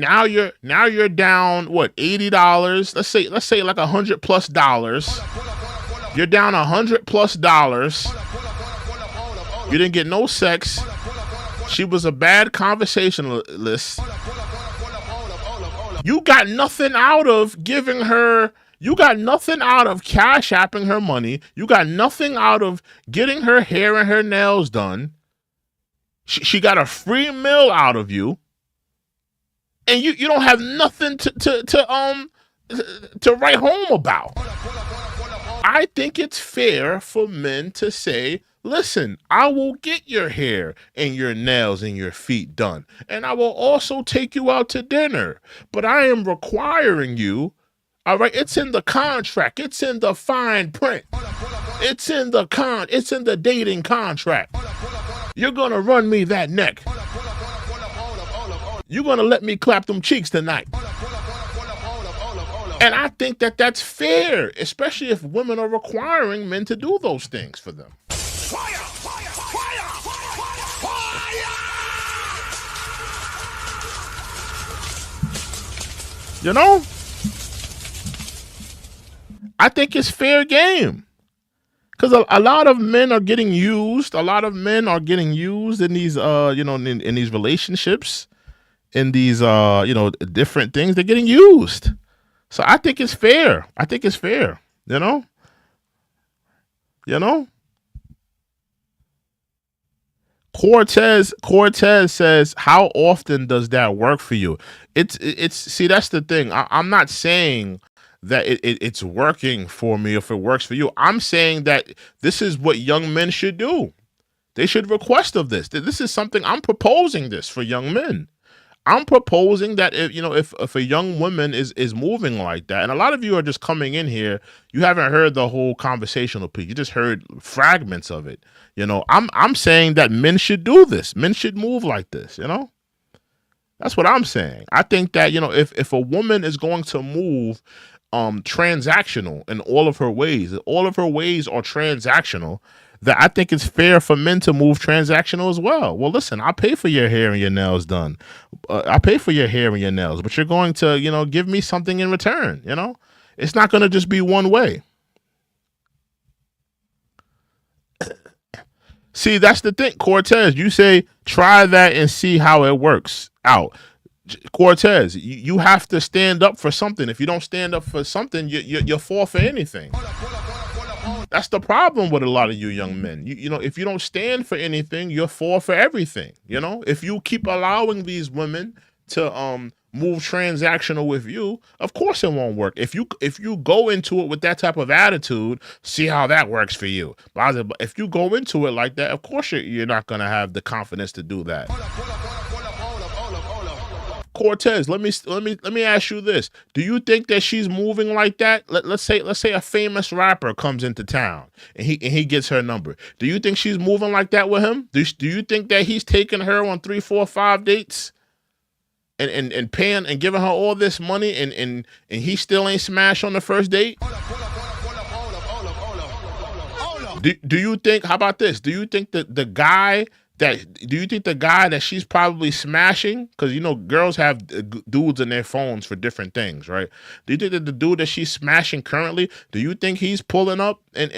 down what, $80? Let's say like $100+. You're down $100+. You didn't get no sex. She was a bad conversationalist. You got nothing out of giving her. You got nothing out of cash apping her money. You got nothing out of getting her hair and her nails done. She got a free meal out of you. And you don't have nothing to write home about. I think it's fair for men to say, listen, I will get your hair and your nails and your feet done. And I will also take you out to dinner. But I am requiring you, all right, it's in the contract. It's in the fine print. It's in the dating contract. You're going to run me that neck. You're going to let me clap them cheeks tonight. And I think that that's fair, especially if women are requiring men to do those things for them. Fire! Fire! Fire! Fire! You know? I think it's fair game. Because a lot of men are getting used. A lot of men are getting used in these, you know, in these relationships, in these, you know, different things. They're getting used. So I think it's fair. I think it's fair. You know? You know? Cortez says, how often does that work for you? It's see, that's the thing. I'm not saying that it's working for me if it works for you. I'm saying that this is what young men should do. They should request of this. This is something I'm proposing this for young men. I'm proposing that if a young woman is moving like that, and a lot of you are just coming in here, you haven't heard the whole conversational piece. You just heard fragments of it. You know, I'm saying that men should do this. Men should move like this. You know, That's what I'm saying. I think that, if a woman is going to move transactional in all of her ways, all of her ways are transactional, that I think it's fair for men to move transactional as well. Well, listen, I pay for your hair and your nails done. I pay for your hair and your nails, but you're going to, give me something in return, It's not going to just be one way. See, that's the thing, Cortez. You say try that and see how it works out. Cortez, you have to stand up for something. If you don't stand up for something, you fall for anything. That's the problem with a lot of you young men. If you don't stand for anything, you'll fall for everything. If you keep allowing these women to move transactional with you, of course it won't work. If you go into it with that type of attitude, see how that works for you. But if you go into it like that, of course you're not gonna have the confidence to do that. Cortez, let me ask you this: do you think that she's moving like that? Let's say a famous rapper comes into town and he gets her number. Do you think she's moving like that with him? Do you think that he's taking her on 3, 4, 5 dates and paying and giving her all this money and he still ain't smashed on the first date? Do you think? How about this? Do you think that the guy that she's probably smashing, because girls have dudes in their phones for different things, right? Do you think that the dude that she's smashing currently, do you think he's pulling up and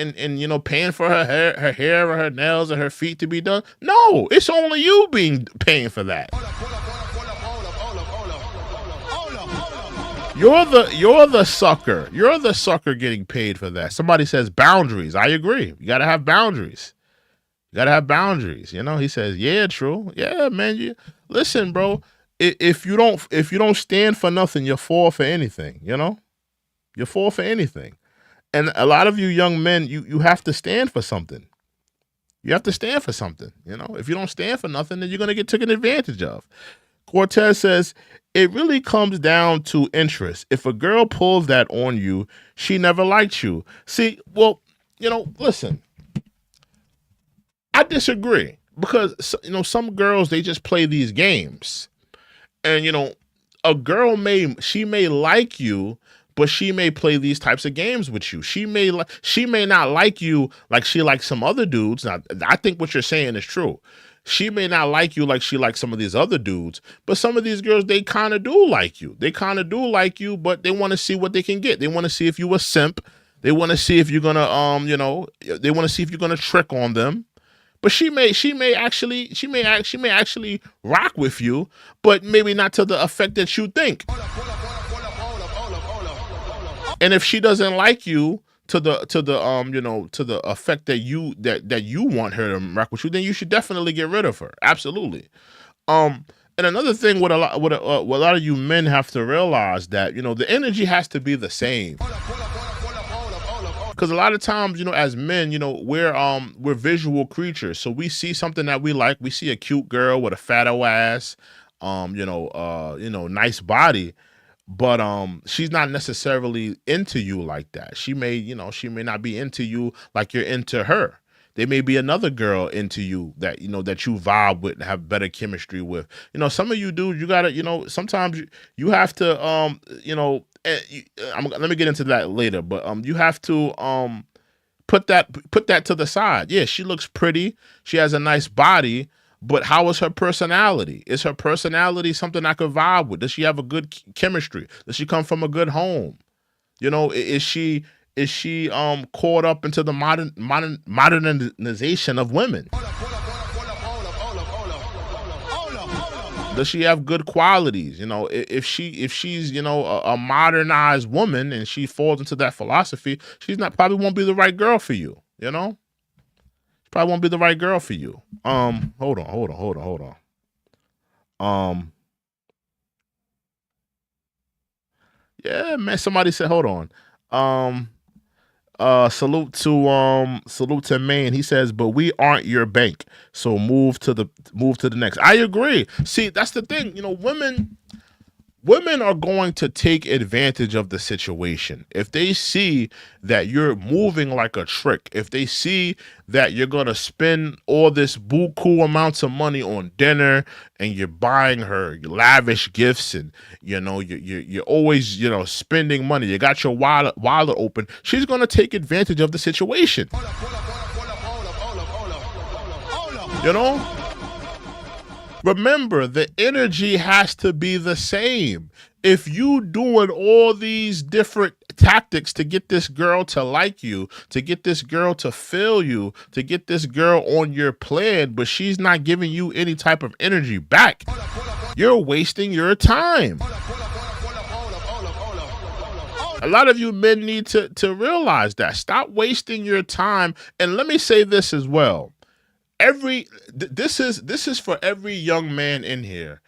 paying for her hair or her nails or her feet to be done? No, it's only you paying for that. You're the sucker. You're the sucker getting paid for that. Somebody says boundaries. I agree. You gotta have boundaries. You gotta have boundaries. He says, yeah, true. Yeah, man. Listen, bro. If you don't stand for nothing, you fall for anything. You fall for anything. And a lot of you young men, you have to stand for something. You have to stand for something. If you don't stand for nothing, then you're gonna get taken advantage of. Cortez says, it really comes down to interest. If a girl pulls that on you, she never liked you. See, well, listen, I disagree because, some girls, they just play these games. And, a girl may like you, but she may play these types of games with you. She may not like you like she likes some other dudes. Now, I think what you're saying is true. She may not like you like she likes some of these other dudes, but some of these girls, they kind of do like you. They kind of do like you, but they want to see what they can get. They want to see if you a simp. They want to see if you're gonna, they want to see if you're gonna trick on them. But she may actually rock with you, but maybe not to the effect that you think. And if she doesn't like you to the effect that you want her to rock with you, then you should definitely get rid of her. Absolutely. And another thing, what a lot of you men have to realize, that the energy has to be the same. Because a lot of times, as men, we're visual creatures. So we see something that we like. We see a cute girl with a fat ass, nice body. But she's not necessarily into you like that. She may not be into you like you're into her. There may be another girl into you that that you vibe with and have better chemistry with. Some of you dudes, you gotta, sometimes you have to let me get into that later, but you have to put that to the side. Yeah, she looks pretty. She has a nice body. But how is her personality? Is her personality something I could vibe with? Does she have a good chemistry? Does she come from a good home? Is she caught up into the modernization of women? Does she have good qualities? If she's a modernized woman and she falls into that philosophy, probably won't be the right girl for you. Probably won't be the right girl for you. Hold on. Yeah, man. Somebody said, hold on. Salute to Maine. He says, but we aren't your bank, so move to the next. I agree. See, that's the thing. Women, Women are going to take advantage of the situation. If they see that you're moving like a trick, if they see that you're going to spend all this buku amounts of money on dinner and you're buying her lavish gifts and, you're always, spending money, you got your wallet open, she's going to take advantage of the situation. Remember, the energy has to be the same. If you doing all these different tactics to get this girl to like you, to get this girl to feel you, to get this girl on your plan, but she's not giving you any type of energy back, you're wasting your time. A lot of you men need to realize that. Stop wasting your time. And let me say this as well. This is for every young man in here.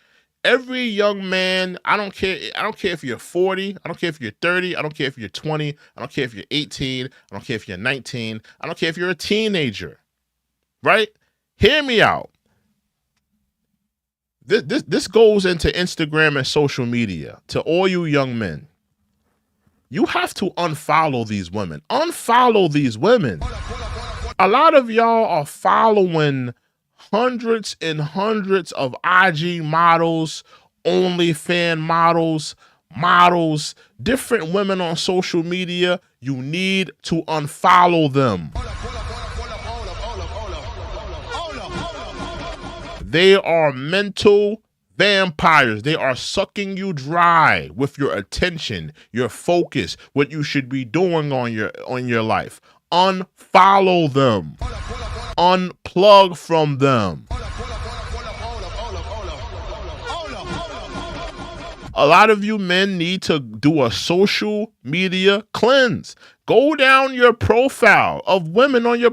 Every young man, I don't care if you're 40, I don't care if you're 30, I don't care if you're 20, I don't care if you're 18, I don't care if you're 19, I don't care if you're a teenager. Right? Hear me out. This goes into Instagram and social media. To all you young men, you have to unfollow these women. Unfollow these women. A lot of y'all are following hundreds and hundreds of IG models, OnlyFans models, different women on social media. You need to unfollow them. They are mental vampires. They are sucking you dry with your attention, your focus, what you should be doing on your life. Unfollow them. Unplug from them. A lot of you men need to do a social media cleanse. Go down your profile of women on your.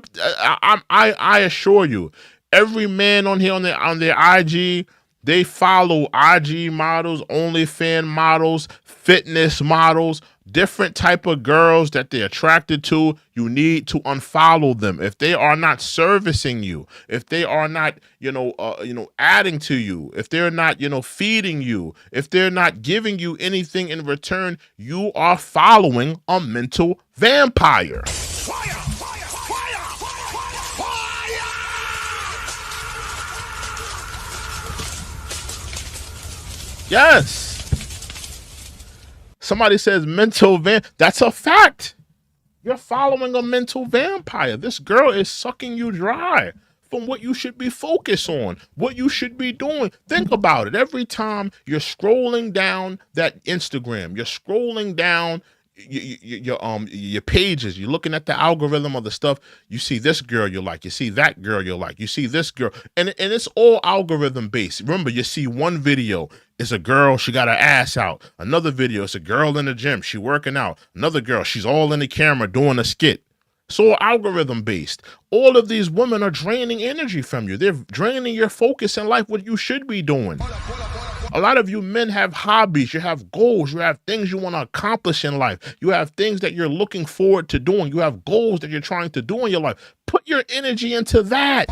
I assure you, every man on here on their IG, they follow IG models, OnlyFans models, fitness models, different type of girls that they're attracted to. You need to unfollow them. If they are not servicing you, if they are not, adding to you, if they're not, feeding you, if they're not giving you anything in return, you are following a mental vampire. Yes. Somebody says mental that's a fact. You're following a mental vampire. This girl is sucking you dry from what you should be focused on, what you should be doing. Think about it. Every time you're scrolling down that Instagram, you're scrolling down your pages, you're looking at the algorithm of the stuff, you see this girl you like, you see that girl you like, you see this girl, and it's all algorithm based. Remember, you see one video, it's a girl, she got her ass out. Another video, it's a girl in the gym, she working out. Another girl, she's all in the camera doing a skit. It's all algorithm based. All of these women are draining energy from you. They're draining your focus in life, what you should be doing. A lot of you men have hobbies, you have goals, you have things you want to accomplish in life. You have things that you're looking forward to doing. You have goals that you're trying to do in your life. Put your energy into that.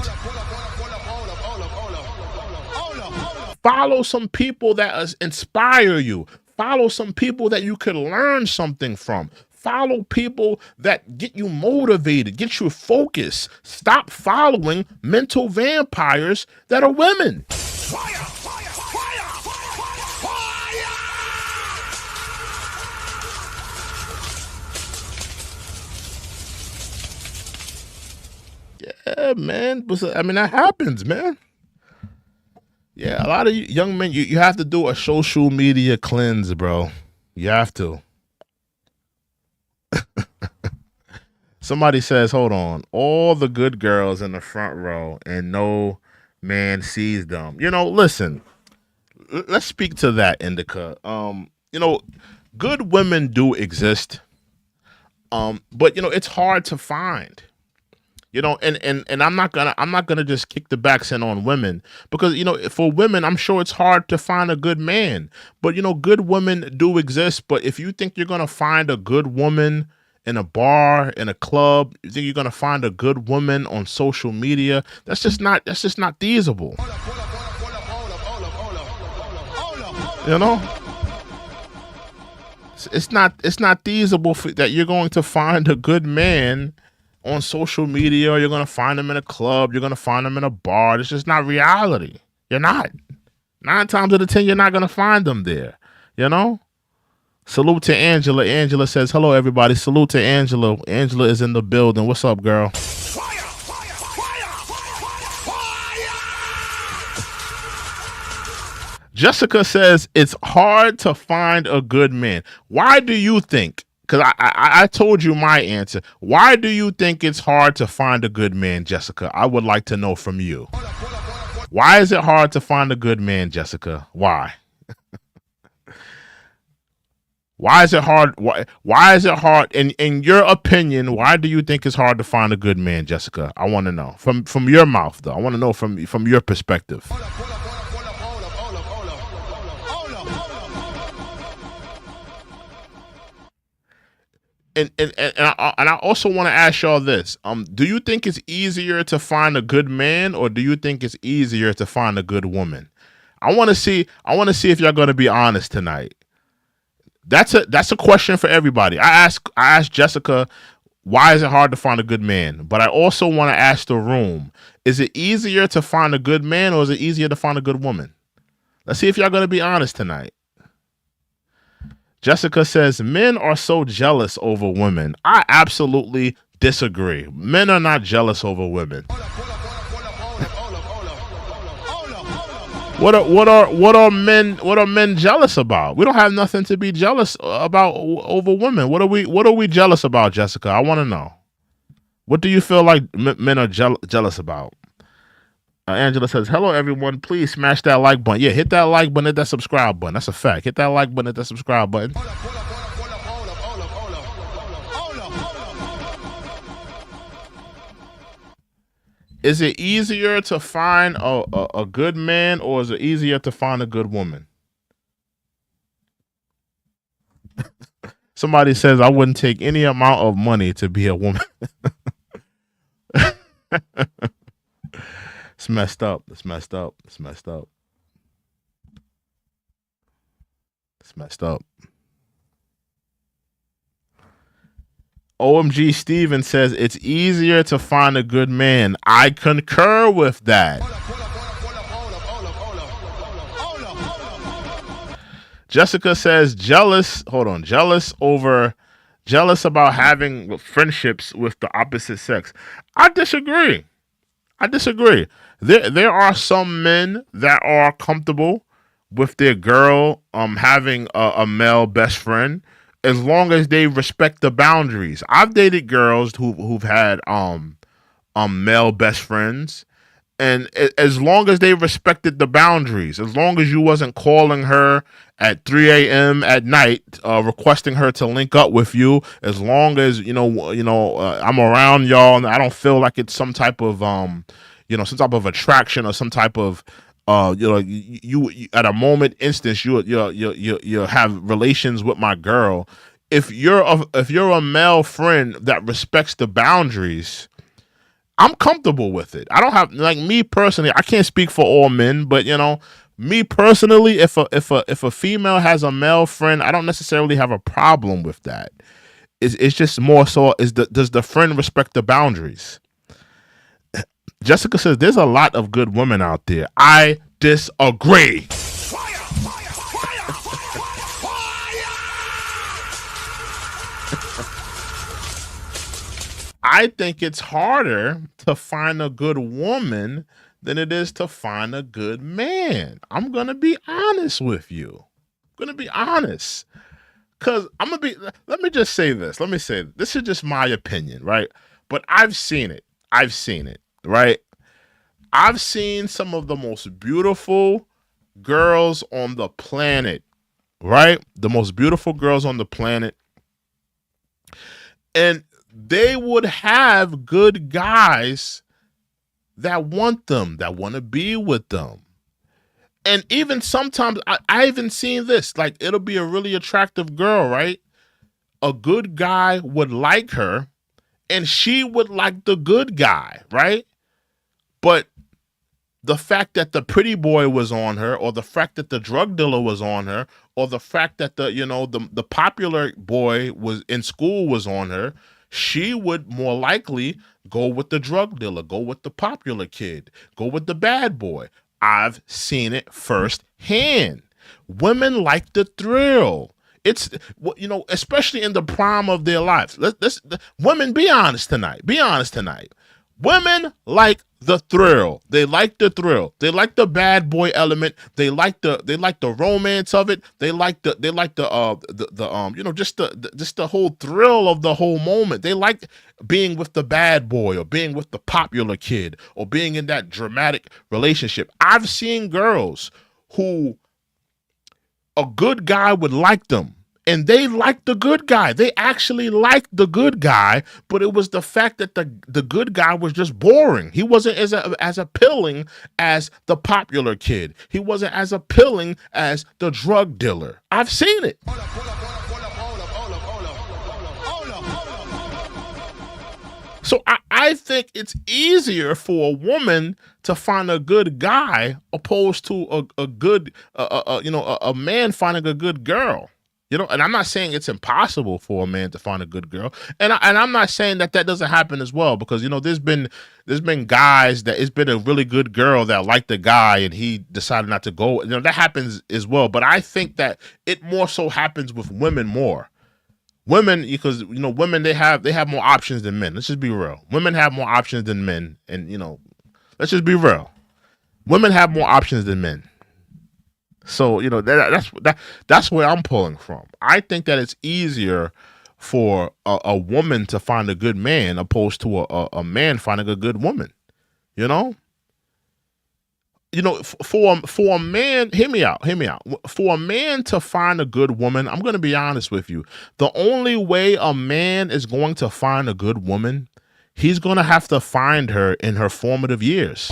Follow some people that inspire you. Follow some people that you could learn something from. Follow people that get you motivated, get you focused. Stop following mental vampires that are women. Yeah, man. I mean, that happens, man. Yeah, a lot of young men, you have to do a social media cleanse, bro. You have to. Somebody says, hold on, all the good girls in the front row and no man sees them. Listen, let's speak to that, Indica. Good women do exist. But it's hard to find. And I'm not gonna just kick the backside on women, because for women, I'm sure it's hard to find a good man. But good women do exist. But if you think you're gonna find a good woman in a bar, in a club, you think you're gonna find a good woman on social media, that's just not feasible. It's not feasible that you're going to find a good man on social media, or you're going to find them in a club, you're going to find them in a bar. It's just not reality. You're not. 9 times out of 10, you're not going to find them there. You know? Salute to Angela. Angela says, hello, everybody. Salute to Angela. Angela is in the building. What's up, girl? Jessica says, it's hard to find a good man. Why do you think? Because I told you my answer. Why do you think it's hard to find a good man, Jessica? I would like to know from you. Why is it hard to find a good man, Jessica? Why? Why is it hard? Why is it hard? In your opinion, why do you think it's hard to find a good man, Jessica? I want to know from your mouth, though. I want to know from your perspective. And I also want to ask y'all this. Do you think it's easier to find a good man, or do you think it's easier to find a good woman? I want to see if y'all going to be honest tonight. That's a question for everybody. I asked Jessica, why is it hard to find a good man? But I also want to ask the room, is it easier to find a good man, or is it easier to find a good woman? Let's see if y'all going to be honest tonight. Jessica says, men are so jealous over women. I absolutely disagree. Men are not jealous over women. What are men jealous about? We don't have nothing to be jealous about over women. What are we jealous about, Jessica? I want to know. What do you feel like men are jealous about? Angela says, hello, everyone. Please smash that like button. Yeah, hit that like button, hit that subscribe button. That's a fact. Hit that like button, hit that subscribe button. Is it easier to find a good man, or is it easier to find a good woman? Somebody says, I wouldn't take any amount of money to be a woman. It's messed up. It's messed up. It's messed up. It's messed up. OMG Steven says it's easier to find a good man. I concur with that. Jessica says jealous about having friendships with the opposite sex. I disagree. There are some men that are comfortable with their girl having a male best friend, as long as they respect the boundaries. I've dated girls who've had male best friends, and as long as they respected the boundaries, as long as you wasn't calling her at 3 a.m. at night requesting her to link up with you, as long as I'm around y'all and I don't feel like it's some type of some type of attraction or some type of you at a moment instance you have relations with my girl. If you're a male friend that respects the boundaries, I'm comfortable with it. I don't have, like, me personally, I can't speak for all men, but me personally, if a female has a male friend, I don't necessarily have a problem with that. It's just more so does the friend respect the boundaries? Jessica says there's a lot of good women out there. I disagree. I think it's harder to find a good woman than it is to find a good man. I'm going to be honest with you. I'm going to be honest. Because let me just say this. This is just my opinion, right? But I've seen it, right? I've seen some of the most beautiful girls on the planet, right? The most beautiful girls on the planet. And they would have good guys that want them, that want to be with them. And even sometimes, I even seen this, like, it'll be a really attractive girl, right? A good guy would like her, and she would like the good guy, right? But the fact that the pretty boy was on her, or the fact that the drug dealer was on her, or the fact that the popular boy was in school was on her, she would more likely go with the drug dealer, go with the popular kid, go with the bad boy. I've seen it firsthand. Women like the thrill. It's, especially in the prime of their lives. Women, be honest tonight. Be honest tonight. Women like the thrill. They like the thrill. They like the bad boy element. They like the romance of it. They like the just the whole thrill of the whole moment. They like being with the bad boy, or being with the popular kid, or being in that dramatic relationship. I've seen girls who a good guy would like them, and they liked the good guy. They actually liked the good guy, but it was the fact that the good guy was just boring. He wasn't as appealing as the popular kid. He wasn't as appealing as the drug dealer. I've seen it. So I think it's easier for a woman to find a good guy opposed to a man finding a good girl. And I'm not saying it's impossible for a man to find a good girl, and I'm not saying that doesn't happen as well, because there's been guys that it's been a really good girl that liked the guy and he decided not to go. That happens as well, but I think that it more so happens with women more. Women, because women they have more options than men. Let's just be real. Women have more options than men, and let's just be real. Women have more options than men. So that's where I'm pulling from. I think that it's easier for a woman to find a good man opposed to a man finding a good woman. For a man, hear me out. For a man to find a good woman, I'm going to be honest with you. The only way a man is going to find a good woman, he's going to have to find her in her formative years.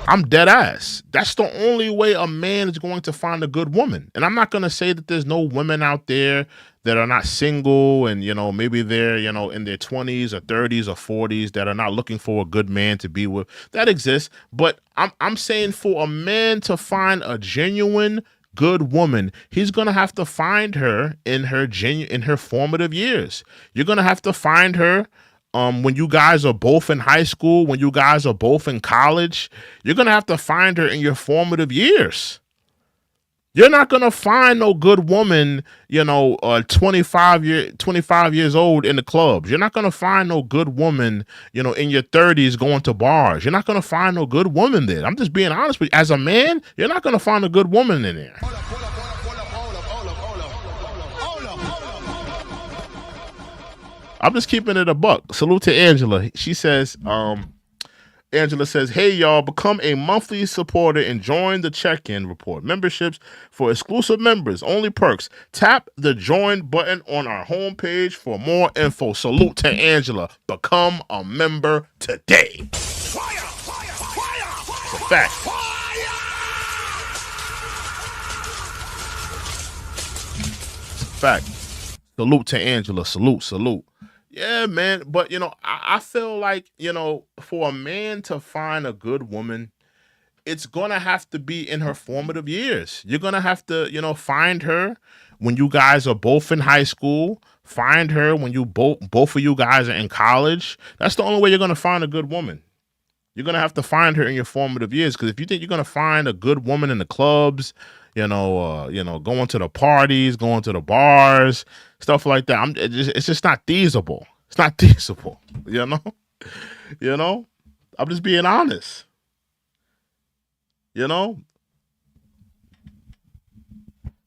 I'm dead ass. That's the only way a man is going to find a good woman. And I'm not going to say that there's no women out there that are not single and, maybe they're, in their 20s or 30s or 40s that are not looking for a good man to be with. That exists. But I'm saying for a man to find a genuine good woman, he's going to have to find her in her formative years. You're going to have to find her when you guys are both in high school, when you guys are both in college. You're going to have to find her in your formative years. You're not going to find no good woman, 25 years old in the clubs. You're not going to find no good woman, in your 30s going to bars. You're not going to find no good woman there. I'm just being honest with you. As a man, you're not going to find a good woman in there. I'm just keeping it a buck. Salute to Angela. She says, Angela says, hey, y'all, become a monthly supporter and join the check-in report. Memberships for exclusive members, only perks. Tap the join button on our homepage for more info. Salute to Angela. Become a member today. Fire, fire, fire, it's a fact. It's a fact. Salute to Angela. Salute. Yeah, man. But, I feel like, for a man to find a good woman, it's going to have to be in her formative years. You're going to have to, find her when you guys are both in high school. Find her when both of you guys are in college. That's the only way you're going to find a good woman. You're going to have to find her in your formative years, because if you think you're going to find a good woman in the clubs, going to the parties, going to the bars, stuff like that, it's just not feasible. It's not feasible, I'm just being honest,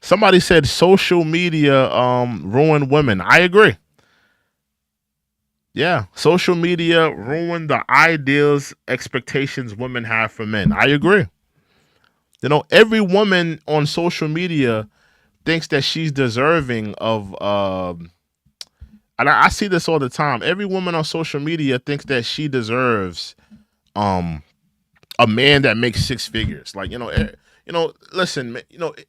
Somebody said social media ruined women. I agree. Yeah, social media ruined the ideals, expectations women have for men. I agree. Every woman on social media thinks that she's deserving of, and I see this all the time. Every woman on social media thinks that she deserves a man that makes six figures. Like, listen,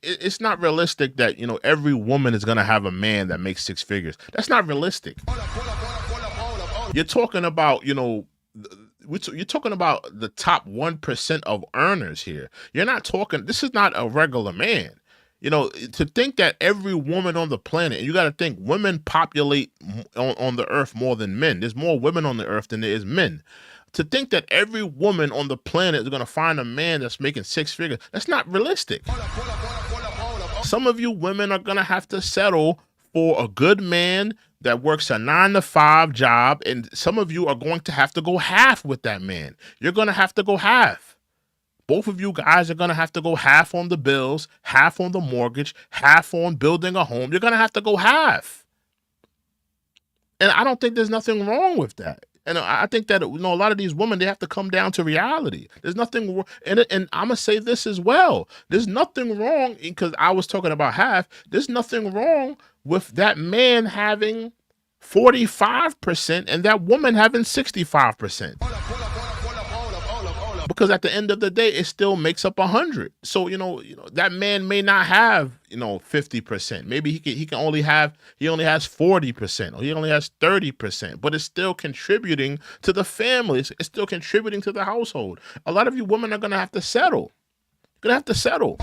it's not realistic that, every woman is going to have a man that makes six figures. That's not realistic. You're talking about, you're talking about the top 1% of earners here. You're not talking. This is not a regular man. You know, to think that every woman on the planet, and you got to think women populate on the earth more than men. There's more women on the earth than there is men. To think that every woman on the planet is going to find a man that's making six figures, that's not realistic. Some of you women are going to have to settle for a good man that works a 9-to-5 job, and some of you are going to have to go half with that man. You're going to have to go half. Both of you guys are going to have to go half on the bills, half on the mortgage, half on building a home. You're going to have to go half. And I don't think there's nothing wrong with that. And I think that, you know, a lot of these women, they have to come down to reality. There's nothing wrong. And I'm going to say this as well. There's nothing wrong, because I was talking about half. There's nothing wrong with that man having 45% and that woman having 65%. Because at the end of the day, it still makes up 100. So, you know, that man may not have, 50%. Maybe he only has 40%, or he only has 30%, but it's still contributing to the family. It's still contributing to the household. A lot of you women are going to have to settle. You're going to have to settle.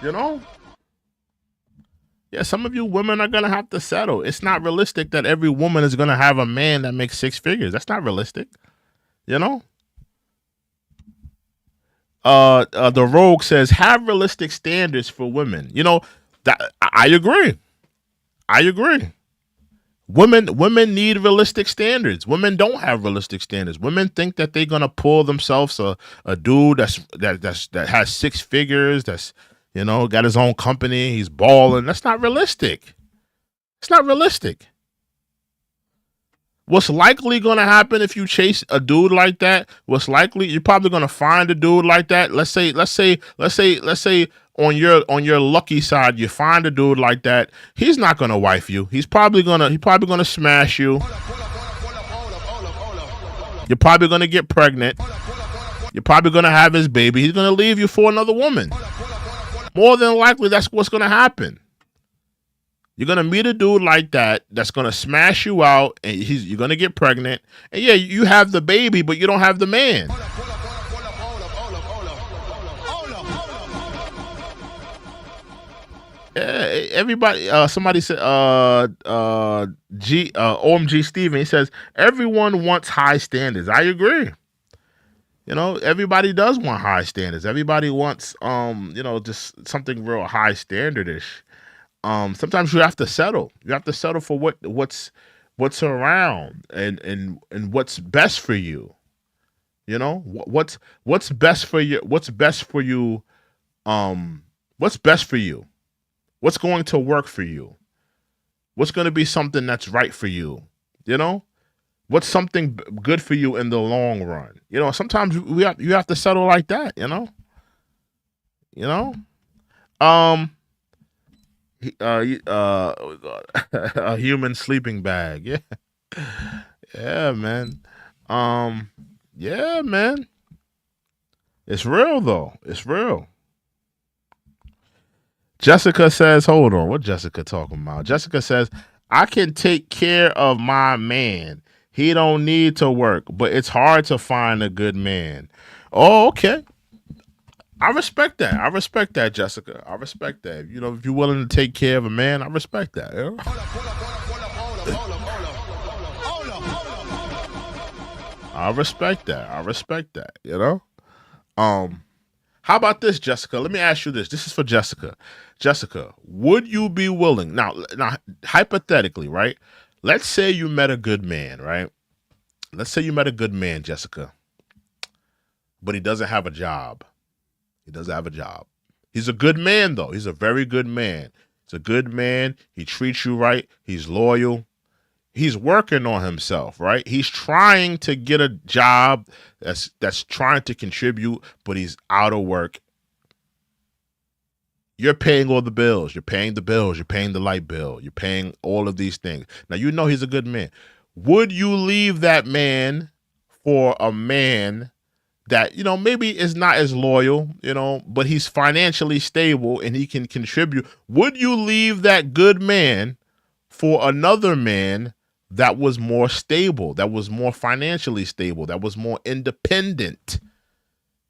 You know? Yeah, some of you women are going to have to settle. It's not realistic that every woman is going to have a man that makes six figures. That's not realistic. You know? The Rogue says, have realistic standards for women. You know, that I agree. I agree. Women need realistic standards. Women don't have realistic standards. Women think that they're going to pull themselves a dude that has six figures, that's, got his own company, he's balling. That's not realistic. It's not realistic. What's likely going to happen if you chase a dude like that? What's likely, you're probably going to find a dude like that. Let's say on your lucky side, you find a dude like that. He's not going to wife you. He's probably going to smash you. You're probably going to get pregnant. You're probably going to have his baby. He's going to leave you for another woman. More than likely, that's what's going to happen. You're going to meet a dude like that that's going to smash you out, and you're going to get pregnant. And yeah, you have the baby, but you don't have the man. Yeah, everybody, somebody said, OMG Steven, he says, everyone wants high standards. I agree. Everybody does want high standards. Everybody wants, just something real high standardish. Sometimes you have to settle. You have to settle for what's around and what's best for you. What's best for you. What's best for you. What's best for you. What's going to work for you. What's going to be something that's right for you. What's something good for you in the long run? Sometimes you have to settle like that. A human sleeping bag. Yeah. Yeah, man. Yeah, man. It's real though. It's real. Jessica says, hold on. What Jessica talking about? Jessica says, I can take care of my man. He don't need to work, but it's hard to find a good man. Oh, okay. I respect that. I respect that, Jessica. I respect that. If you're willing to take care of a man, I respect that. I respect that. I respect that. How about this, Jessica? Let me ask you this. This is for Jessica. Jessica, would you be willing now, hypothetically, right? Let's say you met a good man, right? Let's say you met a good man, Jessica, but he doesn't have a job. He doesn't have a job. He's a good man, though. He's a very good man. He's a good man. He treats you right. He's loyal. He's working on himself, right? He's trying to get a job that's trying to contribute, but he's out of work. You're paying all the bills. You're paying the bills. You're paying the light bill. You're paying all of these things. Now, he's a good man. Would you leave that man for a man that, maybe is not as loyal, but he's financially stable and he can contribute? Would you leave that good man for another man that was more stable, that was more financially stable, that was more independent,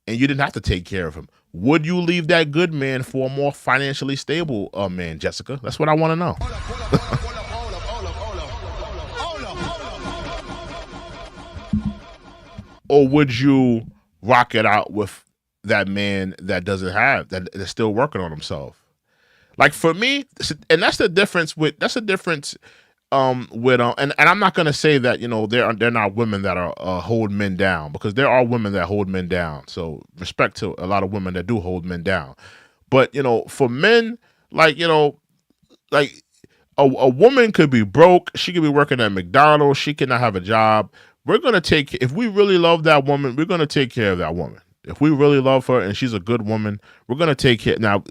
and you didn't have to take care of him? Would you leave that good man for a more financially stable man, Jessica? That's what I want to know. Or would you rock it out with that man that doesn't have, that's still working on himself? Like for me, and that's the difference with and I'm not gonna say that, you know, they're not women that are hold men down, because there are women that hold men down. So respect to a lot of women that do hold men down. But, you know, for men, like, you know, like a woman could be broke, she could be working at McDonald's, she cannot have a job. If we really love that woman, we're gonna take care of that woman. If we really love her and she's a good woman, we're gonna take care. Now,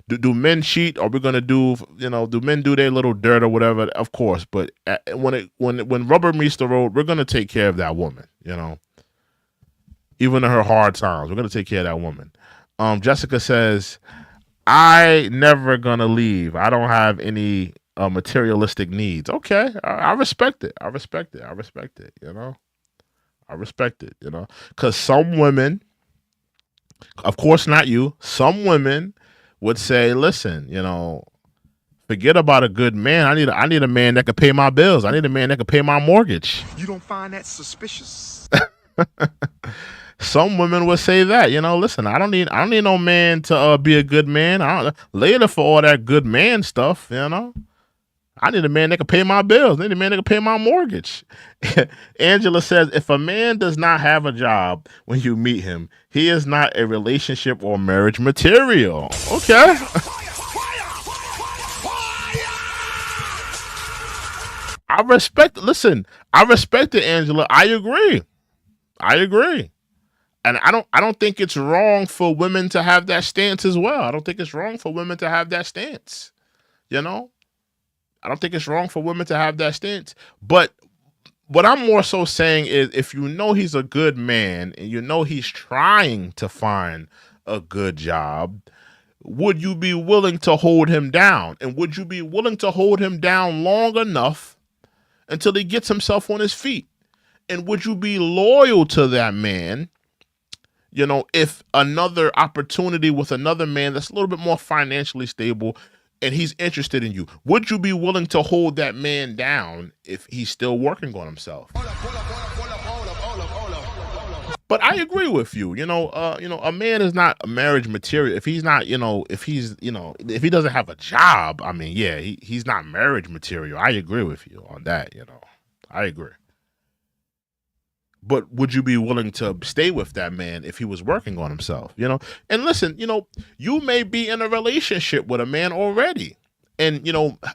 do men cheat? Are we gonna do men do their little dirt or whatever? Of course, but when rubber meets the road, we're gonna take care of that woman. You know, even in her hard times, we're gonna take care of that woman. Jessica says, "I never gonna leave. I don't have any materialistic needs." Okay, I respect it. I respect it. I respect it. You know. I respect it, you know, because some women, of course not you, some women would say, listen, you know, forget about a good man. I need a man that can pay my bills. I need a man that can pay my mortgage. You don't find that suspicious? Some women would say that, you know, listen, I don't need no man to be a good man. Later for all that good man stuff, you know. I need a man that can pay my bills. I need a man that can pay my mortgage. Angela says, if a man does not have a job when you meet him, he is not a relationship or marriage material. Okay. I respect it, Angela. I agree. And I don't think it's wrong for women to have that stance as well. I don't think it's wrong for women to have that stance. You know? I don't think it's wrong for women to have that stance. But what I'm more so saying is, if you know he's a good man and you know he's trying to find a good job, would you be willing to hold him down? And would you be willing to hold him down long enough until he gets himself on his feet? And would you be loyal to that man, you know, if another opportunity with another man that's a little bit more financially stable and he's interested in you, would you be willing to hold that man down if he's still working on himself? But I agree with you. You know, a man is not a marriage material if he's not, if he doesn't have a job. I mean, yeah, he's not marriage material. I agree with you on that. You know, I agree. But would you be willing to stay with that man if he was working on himself? You know, and listen, you may be in a relationship with a man already, and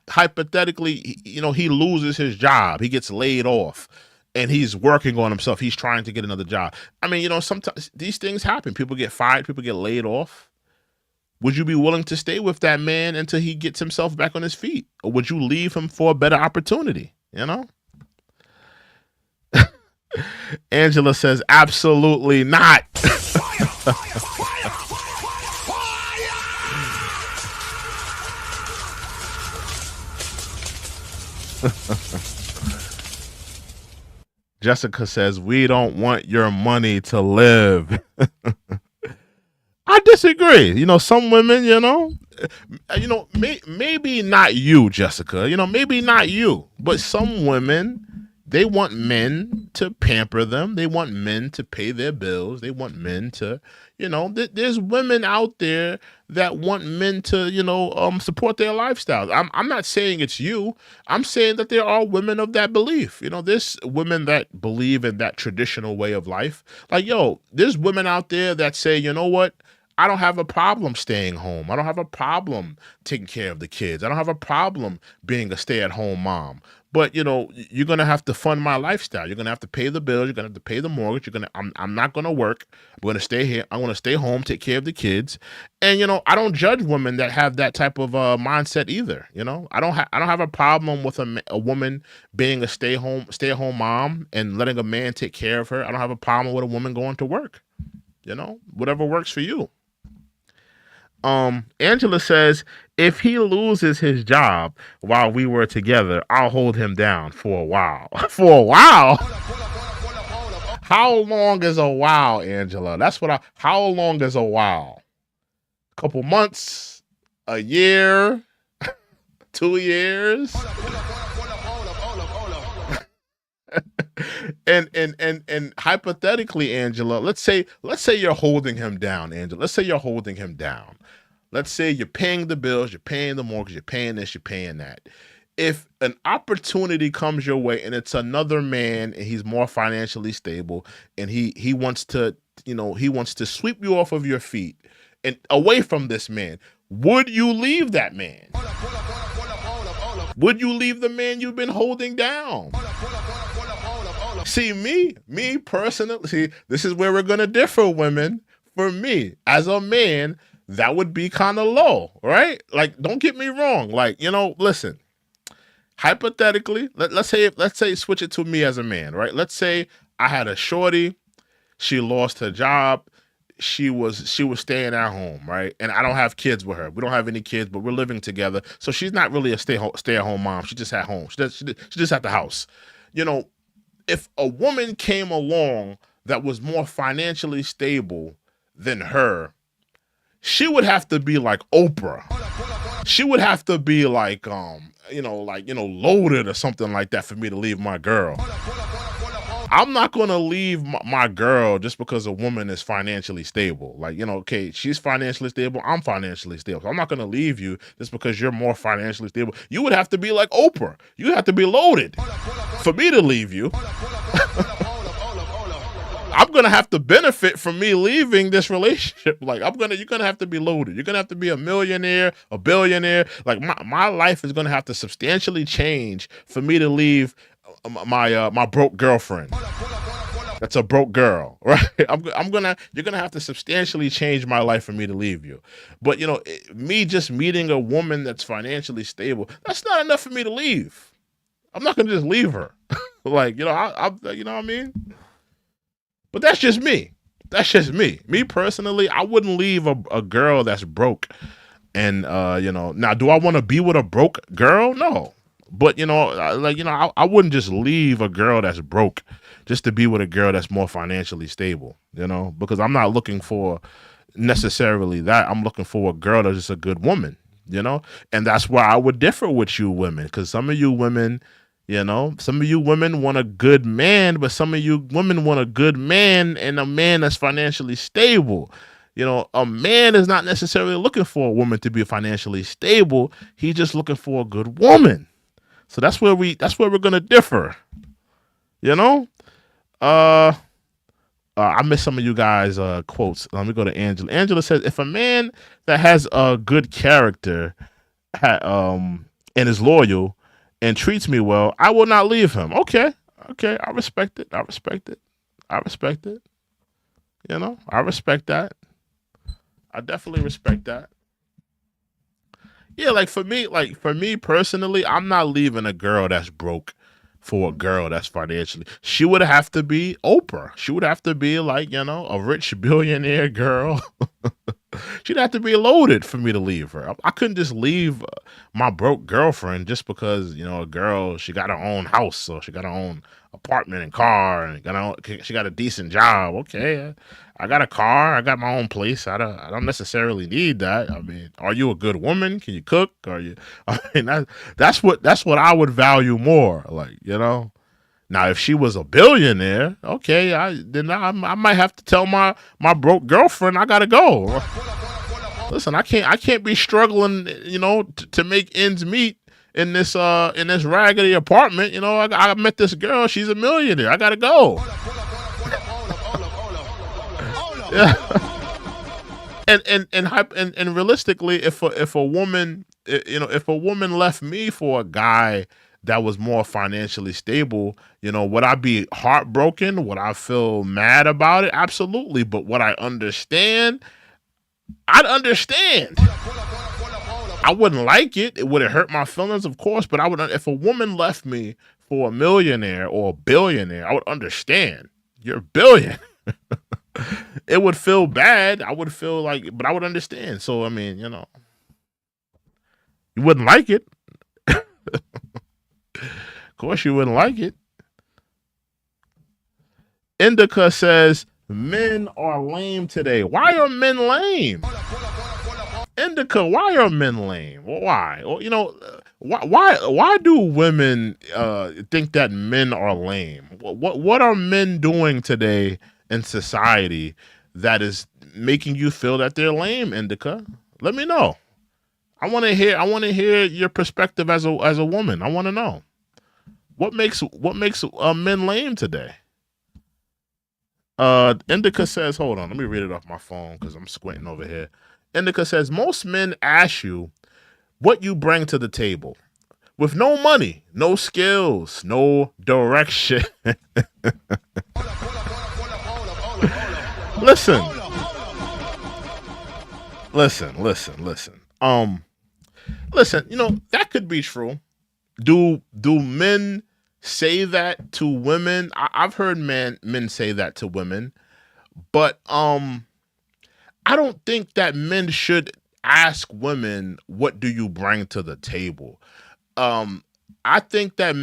hypothetically, he loses his job, he gets laid off, and he's working on himself. He's trying to get another job. I mean, sometimes these things happen. People get fired. People get laid off. Would you be willing to stay with that man until he gets himself back on his feet, or would you leave him for a better opportunity? You know. Angela says, absolutely not. Jessica says, we don't want your money to live. I disagree. Some women, maybe not you, Jessica, maybe not you, but some women, they want men to pamper them. They want men to pay their bills. They want men to, there's women out there that want men to, support their lifestyles. I'm not saying it's you. I'm saying that there are women of that belief. There's women that believe in that traditional way of life. Like, there's women out there that say, you know what? I don't have a problem staying home. I don't have a problem taking care of the kids. I don't have a problem being a stay-at-home mom. But, you're going to have to fund my lifestyle. You're going to have to pay the bills. You're going to have to pay the mortgage. I'm not going to work. I'm going to stay here. I'm going to stay home, take care of the kids. And, I don't judge women that have that type of mindset either. I don't have a problem with a woman being a stay-at-home mom and letting a man take care of her. I don't have a problem with a woman going to work. Whatever works for you. Angela says, if he loses his job while we were together, I'll hold him down for a while. For a while? How long is a while, Angela? How long is a while? A couple months? A year? 2 years? And hypothetically, Angela, let's say you're holding him down, Angela. Let's say you're holding him down. Let's say you're paying the bills, you're paying the mortgage, you're paying this, you're paying that. If an opportunity comes your way and it's another man and he's more financially stable and he wants to, he wants to sweep you off of your feet and away from this man, would you leave that man? Would you leave the man you've been holding down? See, me personally, this is where we're going to differ, women. For me, as a man, that would be kind of low, right? Like, don't get me wrong. Like, listen, hypothetically, let's say switch it to me as a man, right? Let's say I had a shorty, she lost her job, she was staying at home, right? And I don't have kids with her. We don't have any kids, but we're living together. So she's not really a stay-at-home mom. She just at home. She just at the house. If a woman came along that was more financially stable than her, she would have to be like Oprah. She would have to be like, loaded or something like that for me to leave my girl. I'm not going to leave my girl just because a woman is financially stable. Like, okay, she's financially stable. I'm financially stable. So I'm not going to leave you just because you're more financially stable. You would have to be like Oprah. You have to be loaded for me to leave you. I'm going to have to benefit from me leaving this relationship. Like, you're going to have to be loaded. You're going to have to be a millionaire, a billionaire. Like, my life is going to have to substantially change for me to leave my broke girlfriend. That's a broke girl, right? You're gonna have to substantially change my life for me to leave you. But me just meeting a woman that's financially stable, that's not enough for me to leave. I'm not gonna just leave her. Like, you know what I mean? But that's just me. That's just me. Me personally, I wouldn't leave a girl that's broke. And now, do I want to be with a broke girl? No. But I wouldn't just leave a girl that's broke just to be with a girl that's more financially stable, because I'm not looking for necessarily that. I'm looking for a girl that's just a good woman, and that's why I would differ with you women, because some of you women want a good man, but some of you women want a good man and a man that's financially stable. A man is not necessarily looking for a woman to be financially stable. He's just looking for a good woman. So that's where we're gonna differ. I missed some of you guys' quotes. Let me go to Angela. Angela says, if a man that has a good character and is loyal and treats me well, I will not leave him. Okay, I respect it. I respect it. I respect that. I definitely respect that. Yeah, like for me personally, I'm not leaving a girl that's broke for a girl that's financially. She would have to be Oprah. She would have to be like, a rich billionaire girl. She'd have to be loaded for me to leave her. I couldn't just leave my broke girlfriend just because, a girl, she got her own house, so she got her own apartment and car, and she got a decent job. Okay, I got a car, I got my own place. I don't necessarily need that. I mean, are you a good woman? Can you cook? That's what I would value more. Like, Now, if she was a billionaire, okay, I might have to tell my broke girlfriend I gotta go. Listen, I can't be struggling, to make ends meet in this raggedy apartment. I met this girl, she's a millionaire. I gotta go. Yeah. And realistically, if a woman left me for a guy that was more financially stable, would I be heartbroken? Would I feel mad about it? Absolutely. But would I understand? I'd understand. I wouldn't like it. It would hurt my feelings, of course, but I would. If a woman left me for a millionaire or a billionaire, I would understand. You're a billion. it would feel bad. I would feel like, but I would understand. So I mean, you wouldn't like it. Of course, you wouldn't like it. Indica says men are lame today. Why are men lame? Indica, why are men lame? Why? Well, why do women think that men are lame? What are men doing today in society that is making you feel that they're lame, Indica? Let me know. I want to hear your perspective as a woman. I want to know what makes men lame today. Indica says, hold on, let me read it off my phone because I'm squinting over here. Indica says, most men ask you what you bring to the table. With no money, no skills, no direction. Listen. Listen, that could be true. Do men say that to women? I've heard men say that to women, but I don't think that men should ask women, what do you bring to the table? I think that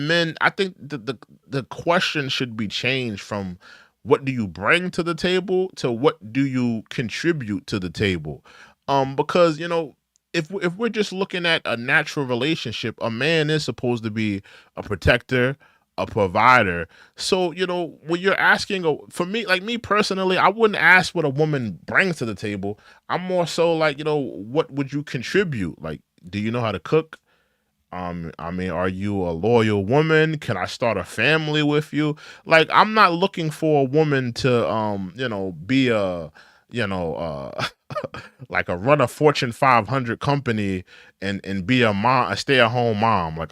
the question should be changed from what do you bring to the table to what do you contribute to the table? Because if we're just looking at a natural relationship, a man is supposed to be a protector, a provider. So, when you're asking, for me, like me personally, I wouldn't ask what a woman brings to the table. I'm more so like, what would you contribute? Like, do you know how to cook? I mean, are you a loyal woman? Can I start a family with you? Like, I'm not looking for a woman to, be a, like run a Fortune 500 company and be a stay-at-home mom. Like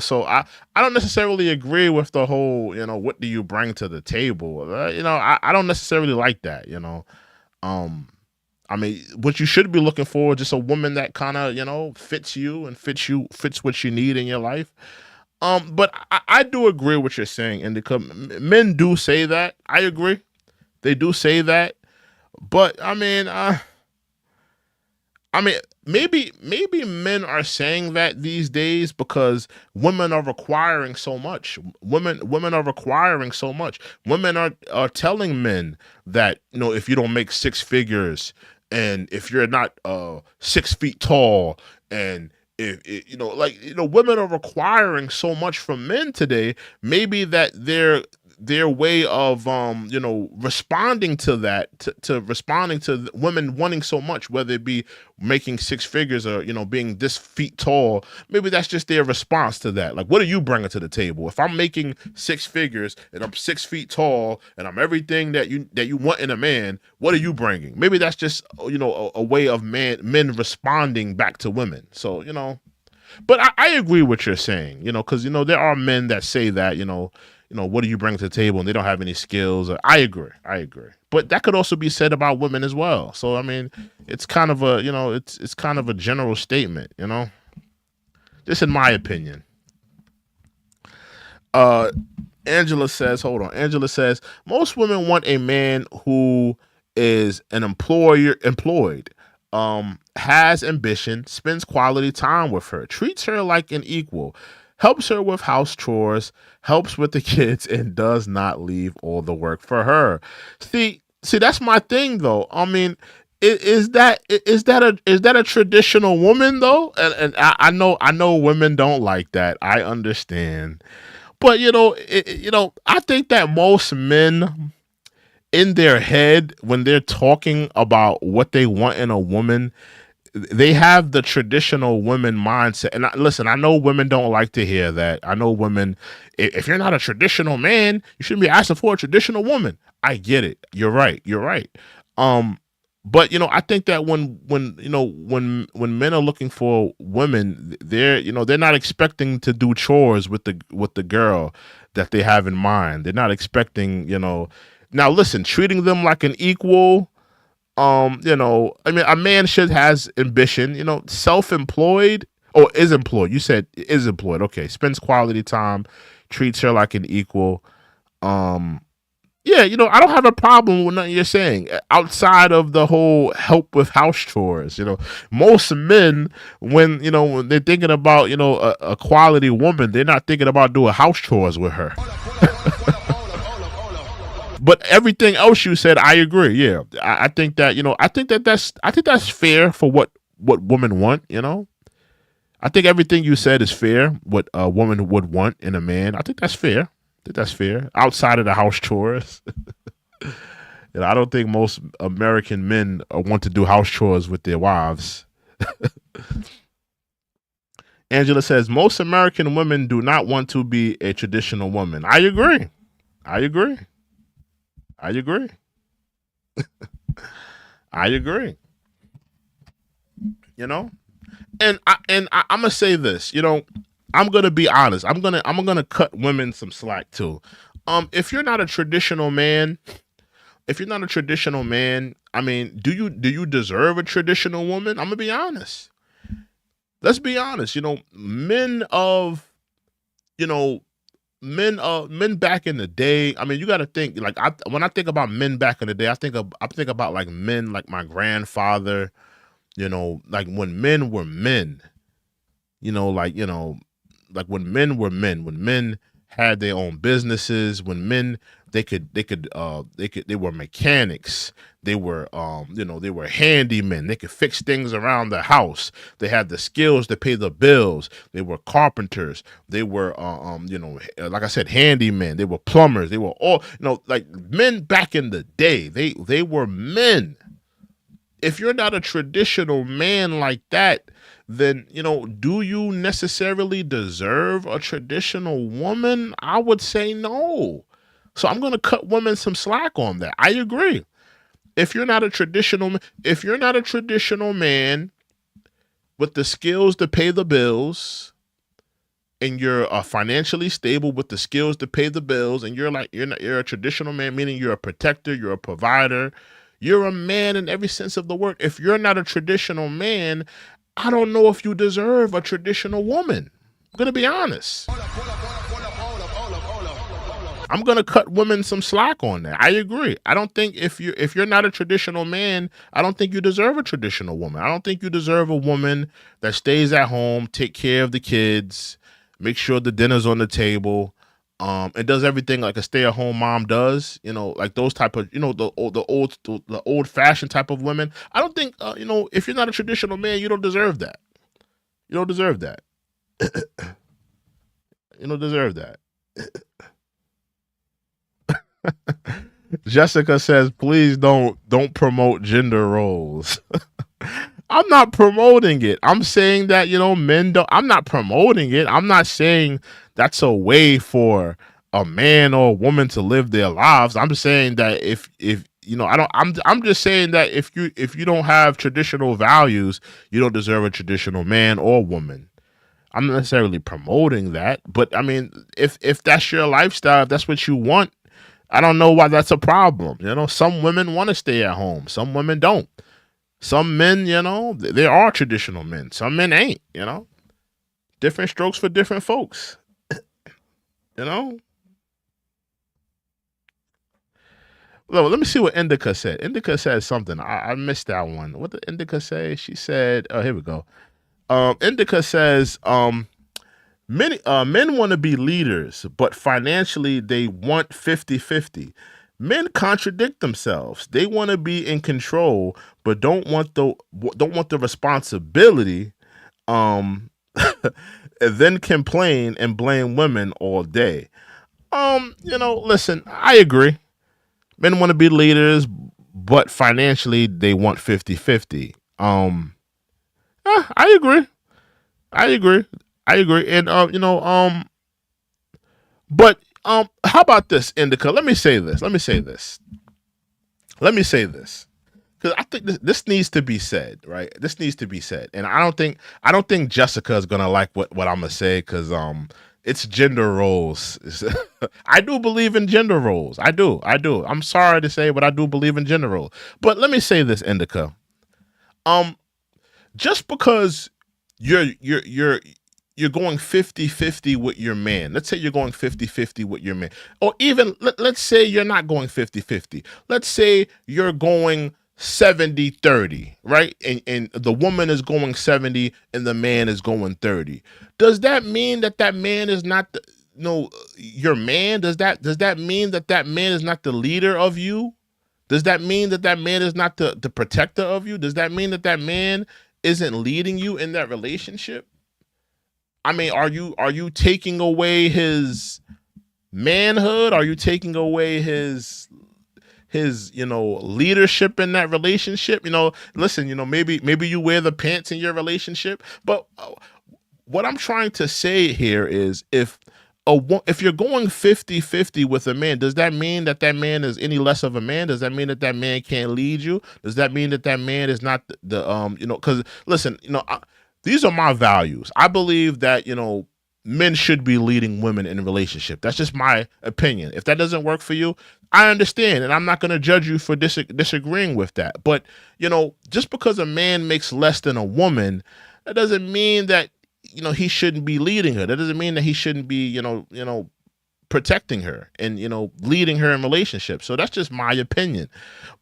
so I don't necessarily agree with the whole, what do you bring to the table? I don't necessarily like that, I mean, what you should be looking for is just a woman that kind of, fits you and fits what you need in your life. But I do agree with what you're saying, and men do say that. I agree. They do say that. But I mean, maybe men are saying that these days because women are requiring so much. Women are requiring so much. Women are telling men that, if you don't make six figures and if you're not 6 feet tall and if women are requiring so much from men today, maybe that their way of responding to that, to responding to women wanting so much, whether it be making six figures or being this feet tall, maybe that's just their response to that. Like, what are you bringing to the table? If I'm making six figures and I'm 6 feet tall and I'm everything that you want in a man, what are you bringing? Maybe that's just a way of men responding back to women. So but I agree with what you're saying, because there are men that say that what do you bring to the table, and they don't have any skills. I agree. But that could also be said about women as well. So I mean, it's kind of a it's kind of a general statement, just in my opinion. Angela says, most women want a man who is an employed, has ambition, spends quality time with her, treats her like an equal, helps her with house chores, helps with the kids, and does not leave all the work for her. See, that's my thing though. I mean, is that a traditional woman though? And I know women don't like that. I understand. But I think that most men in their head, when they're talking about what they want in a woman, they have the traditional women mindset. And listen, I know women don't like to hear that. I know women, if you're not a traditional man, you shouldn't be asking for a traditional woman. I get it. You're right. But I think that when men are looking for women, they're not expecting to do chores with the girl that they have in mind. They're not expecting, now listen, treating them like an equal. I mean, a man has ambition, self-employed or is employed. You said is employed. Okay. Spends quality time, treats her like an equal. Yeah, I don't have a problem with nothing you're saying outside of the whole help with house chores. Most men, when they're thinking about, a quality woman, they're not thinking about doing house chores with her. But everything else you said, I agree. Yeah, I think that, I think that's fair for what women want. I think everything you said is fair. What a woman would want in a man, I think that's fair. That's fair. Outside of the house chores, I don't think most American men want to do house chores with their wives. Angela says most American women do not want to be a traditional woman. I agree. I agree. I agree. I agree. And I'm gonna say this. I'm gonna be honest. I'm gonna cut women some slack too. If you're not a traditional man, I mean, do you deserve a traditional woman? I'm gonna be honest. Let's be honest. Men of, men back in the day. I mean, you got to think like when I think about men back in the day, I think about like men like my grandfather. Like when men were men. Like when men were men, when men had their own businesses, when men they were mechanics, they were they were handymen, they could fix things around the house, they had the skills to pay the bills, they were carpenters, they were like I said, handymen, they were plumbers, they were all like men back in the day, they were men. If you're not a traditional man like that, then, do you necessarily deserve a traditional woman? I would say no. So I'm going to cut women some slack on that. I agree. If you're not a traditional man with the skills to pay the bills, and you're financially stable with the skills to pay the bills, and you're a traditional man, meaning you're a protector, you're a provider, you're a man in every sense of the word. If you're not a traditional man, I don't know if you deserve a traditional woman. I'm going to be honest. I'm going to cut women some slack on that. I agree. I don't think if you're not a traditional man, I don't think you deserve a traditional woman. I don't think you deserve a woman that stays at home, take care of the kids, make sure the dinner's on the table, and does everything like a stay-at-home mom does, like those type of, the old-fashioned type of women. I don't think, if you're not a traditional man, you don't deserve that. You don't deserve that. You don't deserve that. Jessica says, please don't promote gender roles. I'm not promoting it. I'm saying that, men don't. I'm not promoting it. I'm not saying that's a way for a man or a woman to live their lives. I'm saying that if I'm just saying that if you don't have traditional values, you don't deserve a traditional man or woman. I'm not necessarily promoting that, but I mean, if that's your lifestyle, if that's what you want, I don't know why that's a problem. Some women want to stay at home. Some women don't. Some men, they are traditional men. Some men ain't, different strokes for different folks, Well, let me see what Indica said. Indica said something. I missed that one. What did Indica say? She said, oh, here we go. Indica says, men want to be leaders, but financially they want 50-50. Men contradict themselves. They want to be in control, but don't want the responsibility, and then complain and blame women all day. Listen, I agree. Men want to be leaders, but financially they want 50-50. I agree. And but how about this, Indica? Let me say this. Because I think this needs to be said, right? This needs to be said, and I don't think Jessica is gonna like what I'm gonna say, because it's gender roles. I do believe in gender roles. I do. I'm sorry to say, but I do believe in gender roles. But let me say this, Indica. Just because you're you're going 50-50 with your man. Let's say you're going 50-50 with your man. Or even, let's say you're not going 50-50. Let's say you're going 70-30, right? And the woman is going 70 and the man is going 30. Does that mean that that man is not your man? Does that mean that that man is not the leader of you? Does that mean that that man is not the protector of you? Does that mean that that man isn't leading you in that relationship? I mean, are you taking away his manhood? Are you taking away his leadership in that relationship? Listen, maybe you wear the pants in your relationship, but what I'm trying to say here is if you're going 50-50 with a man, does that mean that that man is any less of a man? Does that mean that that man can't lead you? Does that mean that that man is not because listen, these are my values. I believe that, men should be leading women in a relationship. That's just my opinion. If that doesn't work for you, I understand. And I'm not going to judge you for disagreeing with that. But, just because a man makes less than a woman, that doesn't mean that, he shouldn't be leading her. That doesn't mean that he shouldn't be, protecting her and, leading her in relationships. So that's just my opinion.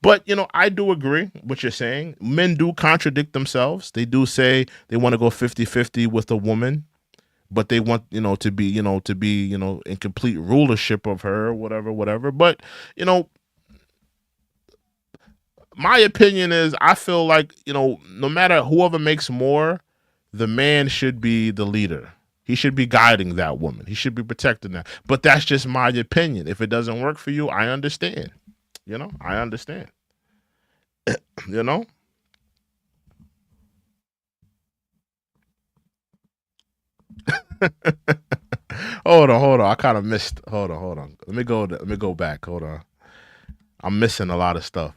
But, I do agree with what you're saying. Men do contradict themselves. They do say they want to go 50-50 with a woman, but they want, to be in complete rulership of her or whatever. But, my opinion is I feel like, no matter whoever makes more, the man should be the leader. He should be guiding that woman. He should be protecting that. But that's just my opinion. If it doesn't work for you, I understand. I understand. Hold on. I kind of missed. Hold on. Let me go back. Hold on. I'm missing a lot of stuff.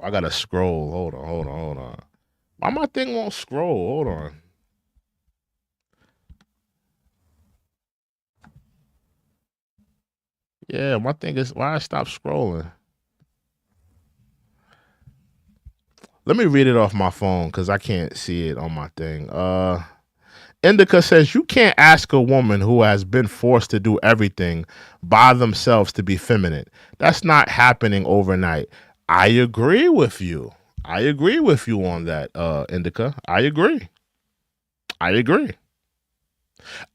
I gotta scroll. Hold on. Why my thing won't scroll? Hold on. Yeah, my thing is why I stopped scrolling. Let me read it off my phone because I can't see it on my thing. Indica says you can't ask a woman who has been forced to do everything by themselves to be feminine. That's not happening overnight. I agree with you. On that, Indica. I agree.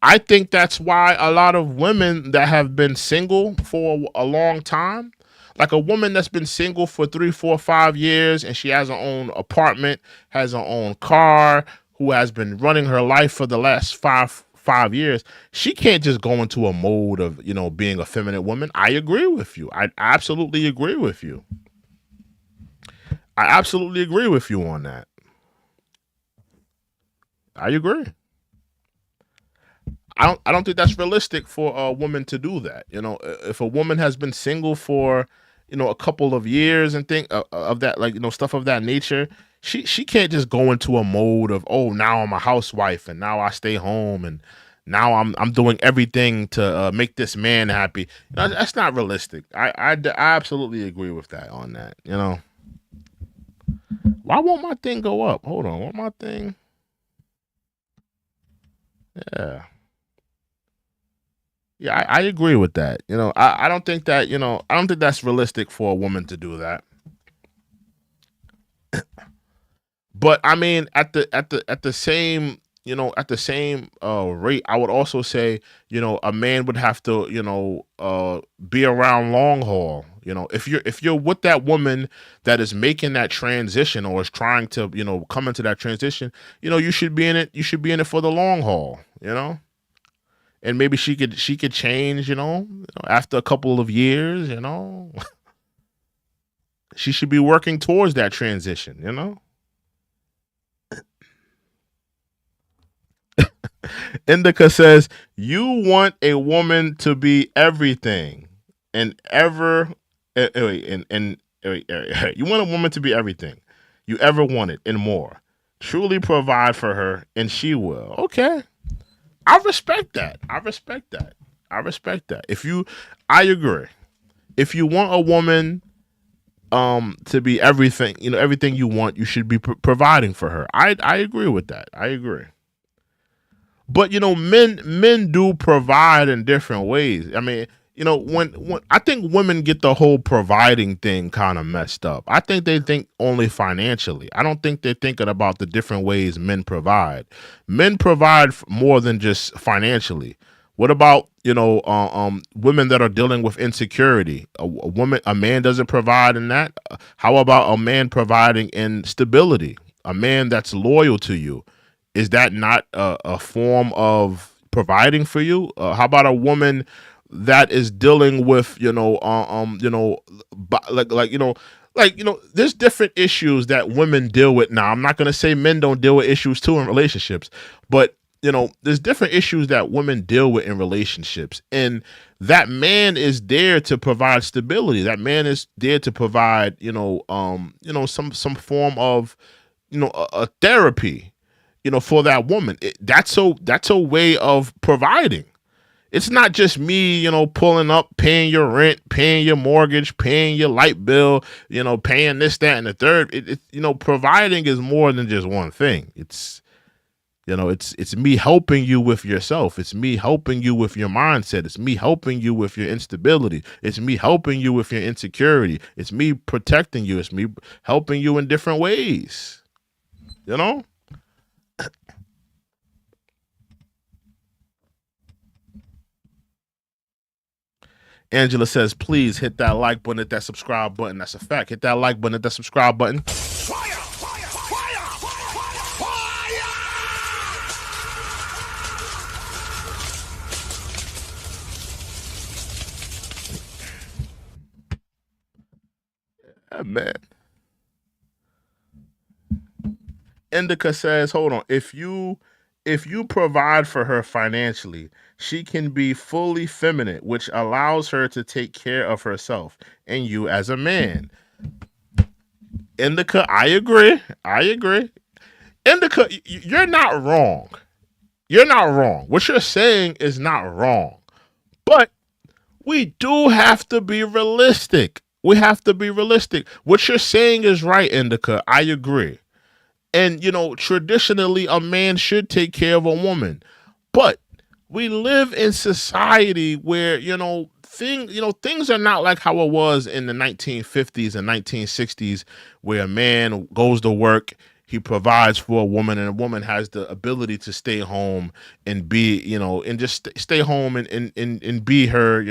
I think that's why a lot of women that have been single for a long time, like a woman that's been single for 3, 4, 5 years, and she has her own apartment, has her own car, who has been running her life for the last five years, she can't just go into a mode of, being a feminine woman. I agree with you. I absolutely agree with you. I absolutely agree with you on that. I agree. I don't think that's realistic for a woman to do that. If a woman has been single for, a couple of years and think of that, like, stuff of that nature, she can't just go into a mode of, oh, now I'm a housewife and now I stay home and now I'm doing everything to make this man happy. That's not realistic. I absolutely agree with that on that. Why won't my thing go up? Hold on, won't my thing? Yeah. Yeah, I agree with that. I don't think that, I don't think that's realistic for a woman to do that. But I mean, at the same rate, I would also say, a man would have to, be around long haul. If you're with that woman that is making that transition or is trying to, come into that transition, you should be in it. You should be in it for the long haul. And maybe she could change, after a couple of years. She should be working towards that transition. Indica says, you want a woman to be everything and ever, you want a woman to be everything you ever wanted and more. Truly provide for her and she will. Okay. I respect that. I agree. If you want a woman to be everything, everything you want, you should be providing for her. I agree with that. I agree. But men do provide in different ways. I mean, when I think women get the whole providing thing kind of messed up. I think they think only financially. I don't think they're thinking about the different ways men provide. Men provide more than just financially. What about women that are dealing with insecurity? A man doesn't provide in that. How about a man providing in stability? A man that's loyal to you. Is that not a form of providing for you? How about a woman that is dealing with there's different issues that women deal with. Now, I'm not going to say men don't deal with issues too in relationships, but there's different issues that women deal with in relationships, and that man is there to provide stability. That man is there to provide some form of a therapy for that woman. That's a way of providing. It's not just me, pulling up, paying your rent, paying your mortgage, paying your light bill, paying this, that, and the third. Providing is more than just one thing. It's me helping you with yourself. It's me helping you with your mindset. It's me helping you with your instability. It's me helping you with your insecurity. It's me protecting you. It's me helping you in different ways. Angela says, please hit that like button, hit that subscribe button. That's a fact. Hit that like button, hit that subscribe button. Yeah, man. Indica says, hold on. If you provide for her financially, she can be fully feminine, which allows her to take care of herself and you as a man. Indica, I agree. Indica, you're not wrong. You're not wrong. What you're saying is not wrong. But we do have to be realistic. What you're saying is right, Indica. I agree. And, traditionally, a man should take care of a woman. But we live in society where, things are not like how it was in the 1950s and 1960s, where a man goes to work, he provides for a woman, and a woman has the ability to stay home and be, and just stay home and be her,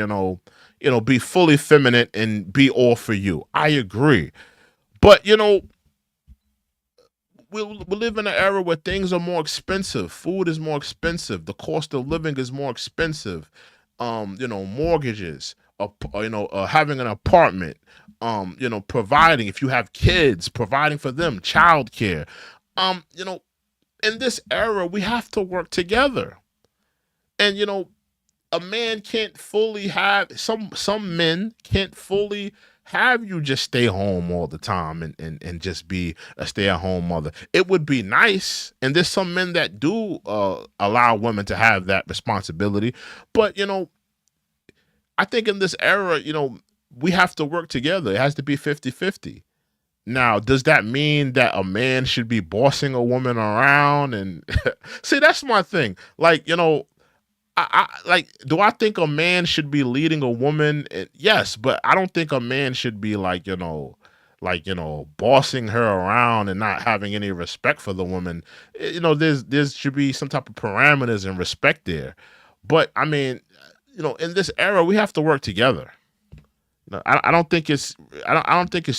be fully feminine and be all for you. I agree. But, we live in an era where things are more expensive. Food is more expensive. The cost of living is more expensive. Mortgages, having an apartment, providing, if you have kids, providing for them, childcare. In this era, we have to work together. And, a man can't fully have, some men can't fully have you just stay home all the time and just be a stay-at-home mother. It would be nice, and there's some men that do allow women to have that responsibility. But, I think in this era, we have to work together. It has to be 50-50. Now, does that mean that a man should be bossing a woman around? And see, that's my thing. Like, do I think a man should be leading a woman? Yes, but I don't think a man should be bossing her around and not having any respect for the woman. There should be some type of parameters and respect there. But I mean, in this era, we have to work together. I don't think it's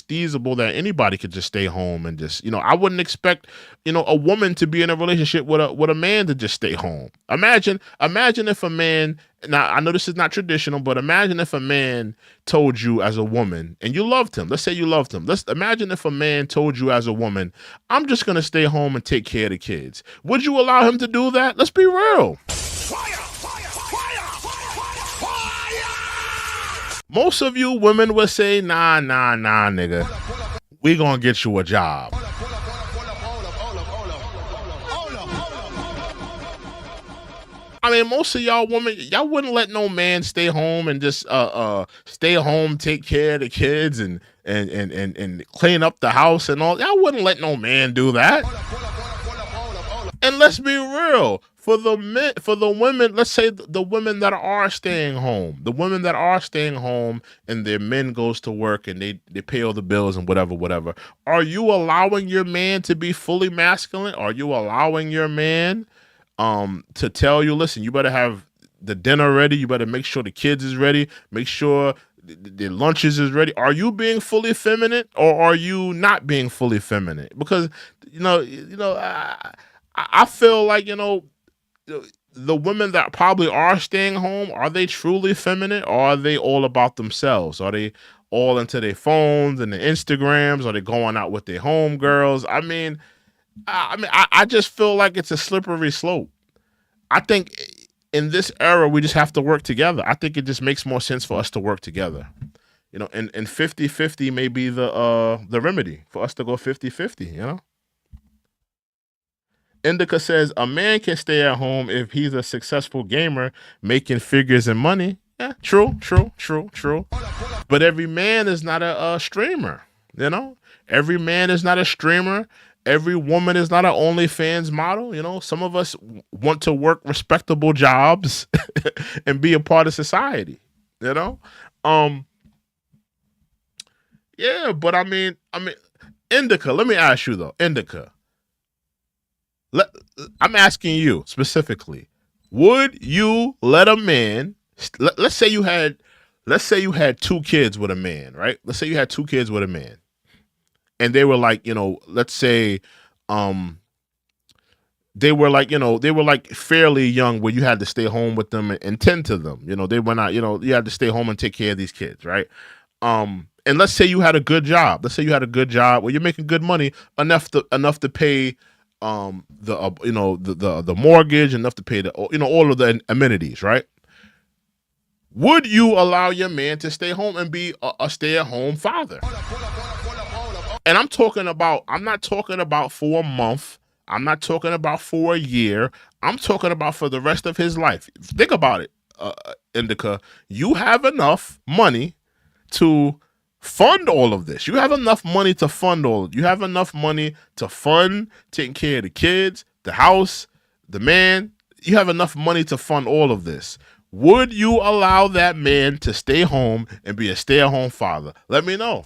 feasible that anybody could just stay home and just, I wouldn't expect, a woman to be in a relationship with a man to just stay home. Imagine if a man, now I know this is not traditional, but imagine if a man told you as a woman, and you loved him. Let's say you loved him. Let's imagine if a man told you as a woman, I'm just going to stay home and take care of the kids. Would you allow him to do that? Let's be real. Most of you women would say, nah, nigga. We gonna get you a job. I mean, most of y'all women, y'all wouldn't let no man stay home and just stay home, take care of the kids and and clean up the house and all. I wouldn't let no man do that. And let's be real. For the women, let's say the women that are staying home, and their men goes to work and they pay all the bills and whatever. Are you allowing your man to be fully masculine? Are you allowing your man to tell you, listen, you better have the dinner ready, you better make sure the kids is ready, make sure the lunches is ready? Are you being fully feminine, or are you not being fully feminine? Because I feel like, the women that probably are staying home, are they truly feminine, or are they all about themselves? Are they all into their phones and their Instagrams? Are they going out with their homegirls? I just feel like it's a slippery slope. I think in this era, we just have to work together. I think it just makes more sense for us to work together. And 50-50 may be the remedy for us to go 50-50, Indica says a man can stay at home if he's a successful gamer making figures and money. Yeah, true. But every man is not a streamer, Every man is not a streamer. Every woman is not an OnlyFans model. Some of us want to work respectable jobs and be a part of society, Yeah, but I mean, Indica, let me ask you though, Indica. I'm asking you specifically, would you let a man, let's say you had 2 kids with a man, right? Let's say you had 2 kids with a man, and they were like, let's say, they were like fairly young, where you had to stay home with them and tend to them. They were not, you had to stay home and take care of these kids, right? And let's say you had a good job. Let's say you had a good job where you're making good money, enough to pay the mortgage, enough to pay the all of the amenities, right? Would you allow your man to stay home and be a stay-at-home father? And I'm not talking about for a month. I'm not talking about for a year. I'm talking about for the rest of his life. Think about it, Indica. You have enough money to fund all of this. You have enough money to fund You have enough money to fund taking care of the kids, the house, the man. You have enough money to fund all of this. Would you allow that man to stay home and be a stay-at-home father? Let me know.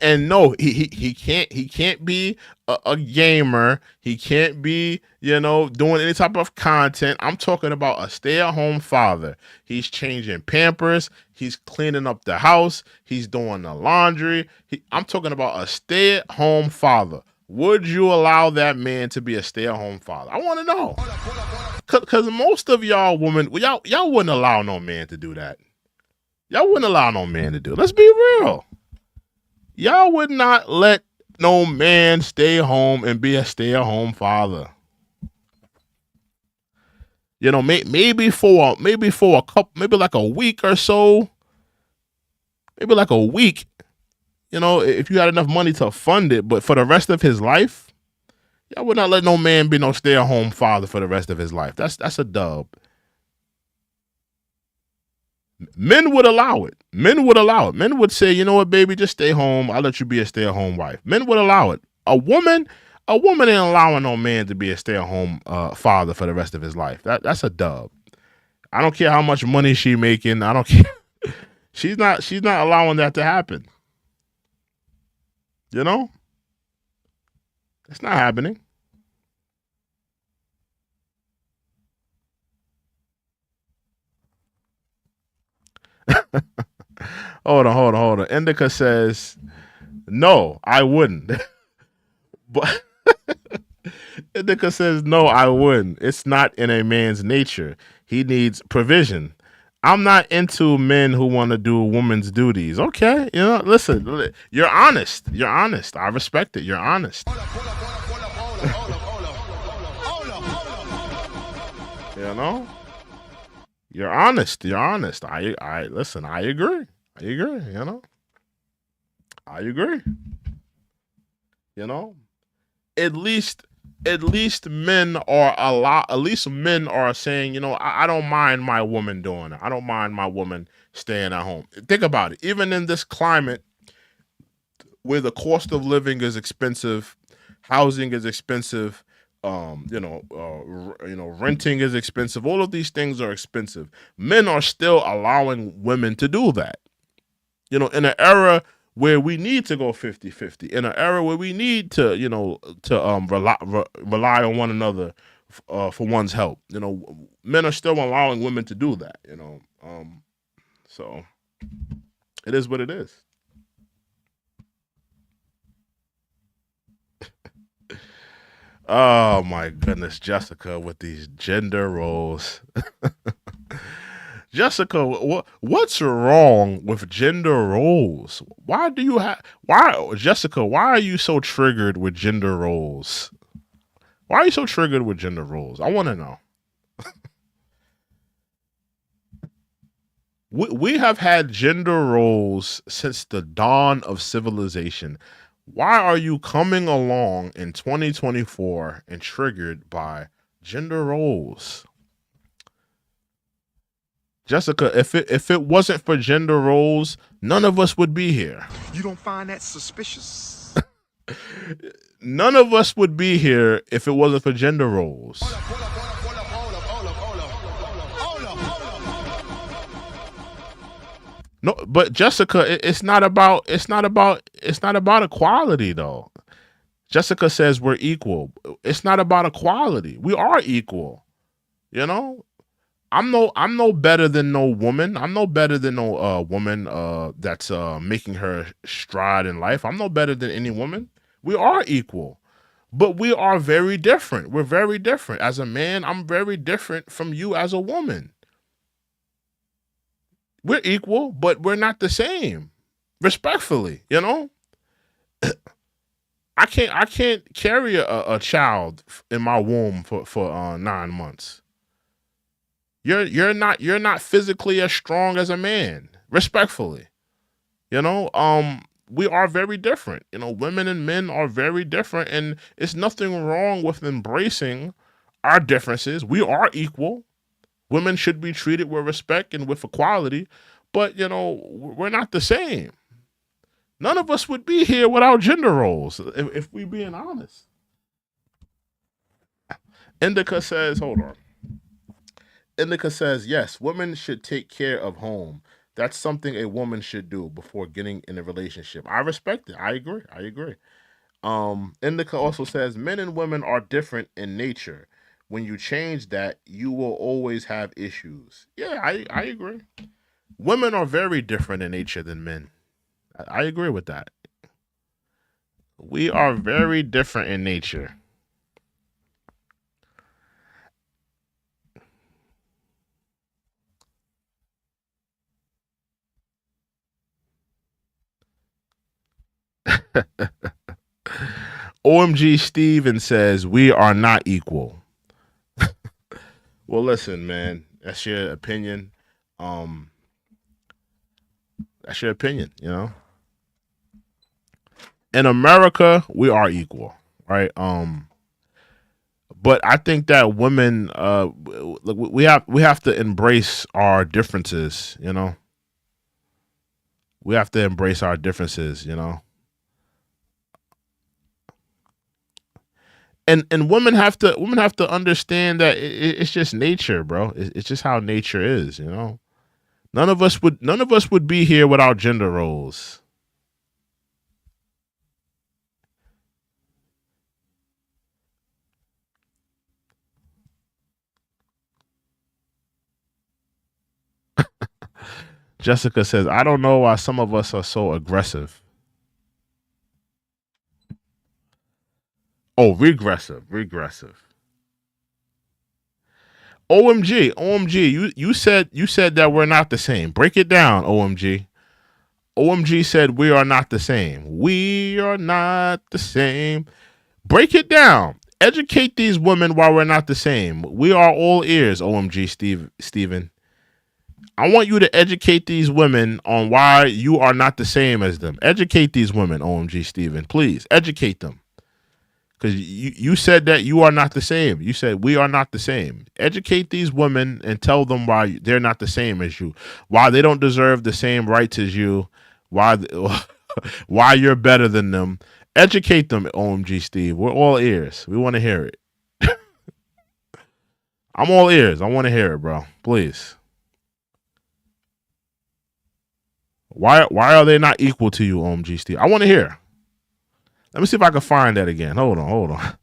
And no, he can't be a gamer. He can't be, doing any type of content. I'm talking about a stay-at-home father. He's changing Pampers. He's cleaning up the house. He's doing the laundry. I'm talking about a stay-at-home father. Would you allow that man to be a stay-at-home father? I want to know. Because most of y'all women, y'all wouldn't allow no man to do that. Y'all wouldn't allow no man to do it. Let's be real. Y'all would not let no man stay home and be a stay-at-home father. Maybe for a couple, maybe like a week or so. Maybe like a week. If you had enough money to fund it, but for the rest of his life, y'all would not let no man be no stay-at-home father for the rest of his life. That's a dub. Men would allow it. Men would say, you know what, baby, just stay home. I'll let you be a stay-at-home wife. Men would allow it. A woman ain't allowing no man to be a stay-at-home father for the rest of his life. That's a dub. I don't care how much money she making. I don't care. She's not allowing that to happen. It's not happening. Hold on. Indica says, no, I wouldn't. But Indica says, no, I wouldn't. It's not in a man's nature. He needs provision. I'm not into men who want to do a woman's duties. Okay, listen, you're honest. I respect it. You're honest. You're honest. I listen. I agree. I agree. At least at least men are saying, I don't mind my woman doing it. I don't mind my woman staying at home. Think about it. Even in this climate where the cost of living is expensive, housing is expensive, renting is expensive. All of these things are expensive. Men are still allowing women to do that. In an era where we need to go 50-50, in an era where we need to, rely on one another for one's help. Men are still allowing women to do that. So it is what it is. Oh my goodness, Jessica, with these gender roles. Jessica, what's wrong with gender roles? Jessica, why are you so triggered with gender roles? Why are you so triggered with gender roles? I want to know. We have had gender roles since the dawn of civilization. Why are you coming along in 2024 and triggered by gender roles? Jessica, if it wasn't for gender roles, none of us would be here. You don't find that suspicious? None of us would be here if it wasn't for gender roles. No, but Jessica, it's not about equality though. Jessica says we're equal. It's not about equality. We are equal. I'm no better than no woman. I'm no better than no woman that's making her stride in life. I'm no better than any woman. We are equal. But we are very different. We're very different. As a man, I'm very different from you as a woman. We're equal, but we're not the same. Respectfully, I can't carry a child in my womb for 9 months. You're not physically as strong as a man. Respectfully, we are very different. Women and men are very different, and it's nothing wrong with embracing our differences. We are equal. Women should be treated with respect and with equality, but we're not the same. None of us would be here without gender roles, if we're being honest. Indica says, hold on. Indica says, yes, women should take care of home. That's something a woman should do before getting in a relationship. I respect it. I agree. Indica also says, men and women are different in nature. When you change that, you will always have issues. Yeah, I agree. Women are very different in nature than men. I agree with that. We are very different in nature. OMG Steven says, we are not equal. Well, listen, man, that's your opinion. That's your opinion, In America, we are equal, right? But I think that women, we have to embrace our differences, We have to embrace our differences, And women have to understand that it's just nature, bro. It's just how nature is, None of us would be here without gender roles. Jessica says, I don't know why some of us are so aggressive. Oh, regressive. OMG, you said that we're not the same. Break it down, OMG. OMG said we are not the same. We are not the same. Break it down. Educate these women why we're not the same. We are all ears, OMG Steven. I want you to educate these women on why you are not the same as them. Educate these women, OMG Steven. Please, educate them. Because you said that you are not the same. You said we are not the same. Educate these women and tell them why they're not the same as you, why they don't deserve the same rights as you, why why you're better than them. Educate them, OMG Steve. We're all ears. We want to hear it. I'm all ears. I want to hear it, bro. Please. Why are they not equal to you, OMG Steve? I want to hear. Let me see if I can find that again. Hold on.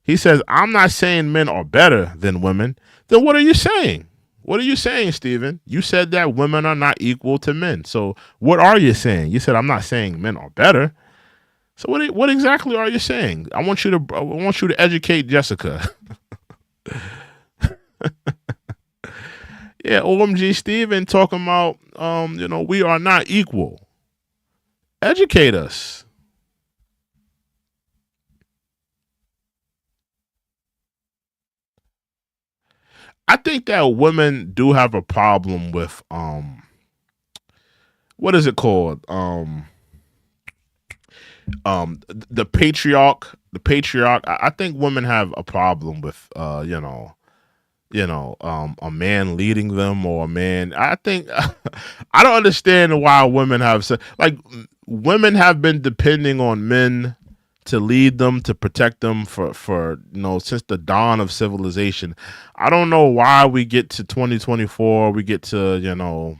He says, I'm not saying men are better than women. Then what are you saying? What are you saying, Steven? You said that women are not equal to men. So what are you saying? You said, I'm not saying men are better. So what exactly are you saying? I want you to educate Jessica. Yeah, OMG Steven talking about we are not equal. Educate us. I think that women do have a problem with what is it called? The patriarch. I think women have a problem with a man leading them, or a man. I think I don't understand why women have women have been depending on men to lead them, to protect them for since the dawn of civilization. I don't know why we get to 2024, we get to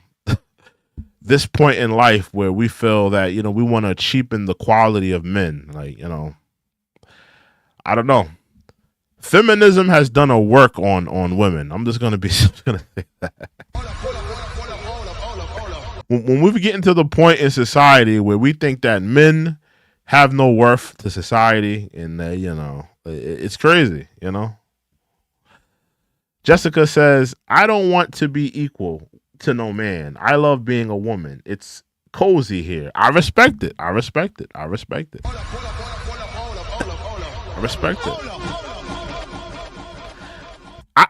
this point in life where we feel that we want to cheapen the quality of men. I don't know. Feminism has done a work on women. I'm just gonna say that. When we get into the point in society where we think that men have no worth to society, and it's crazy. Jessica says, I don't want to be equal to no man. I love being a woman. It's cozy here. I respect it. I respect it.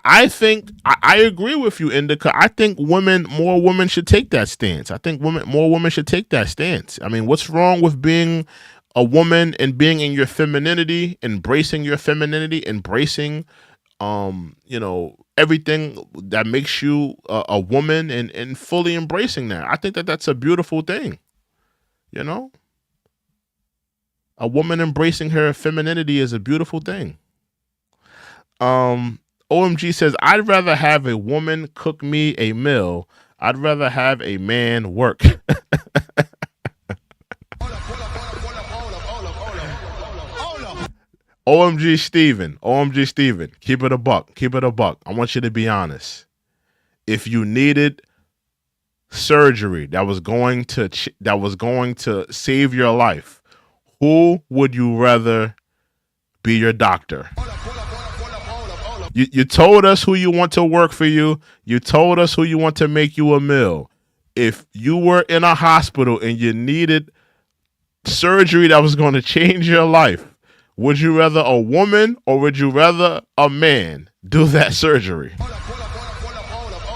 I think I agree with you, Indica. I think more women should take that stance. I think more women should take that stance. I mean, what's wrong with being a woman and being in your femininity, embracing your femininity, embracing everything that makes you a woman, and fully embracing that? I think that's a beautiful thing. A woman embracing her femininity is a beautiful thing. OMG says, I'd rather have a woman cook me a meal. I'd rather have a man work. OMG Steven, keep it a buck. I want you to be honest. If you needed surgery that was going to save your life, who would you rather be your doctor? You told us who you want to work for you. You told us who you want to make you a meal. If you were in a hospital and you needed surgery that was going to change your life, would you rather a woman or would you rather a man do that surgery?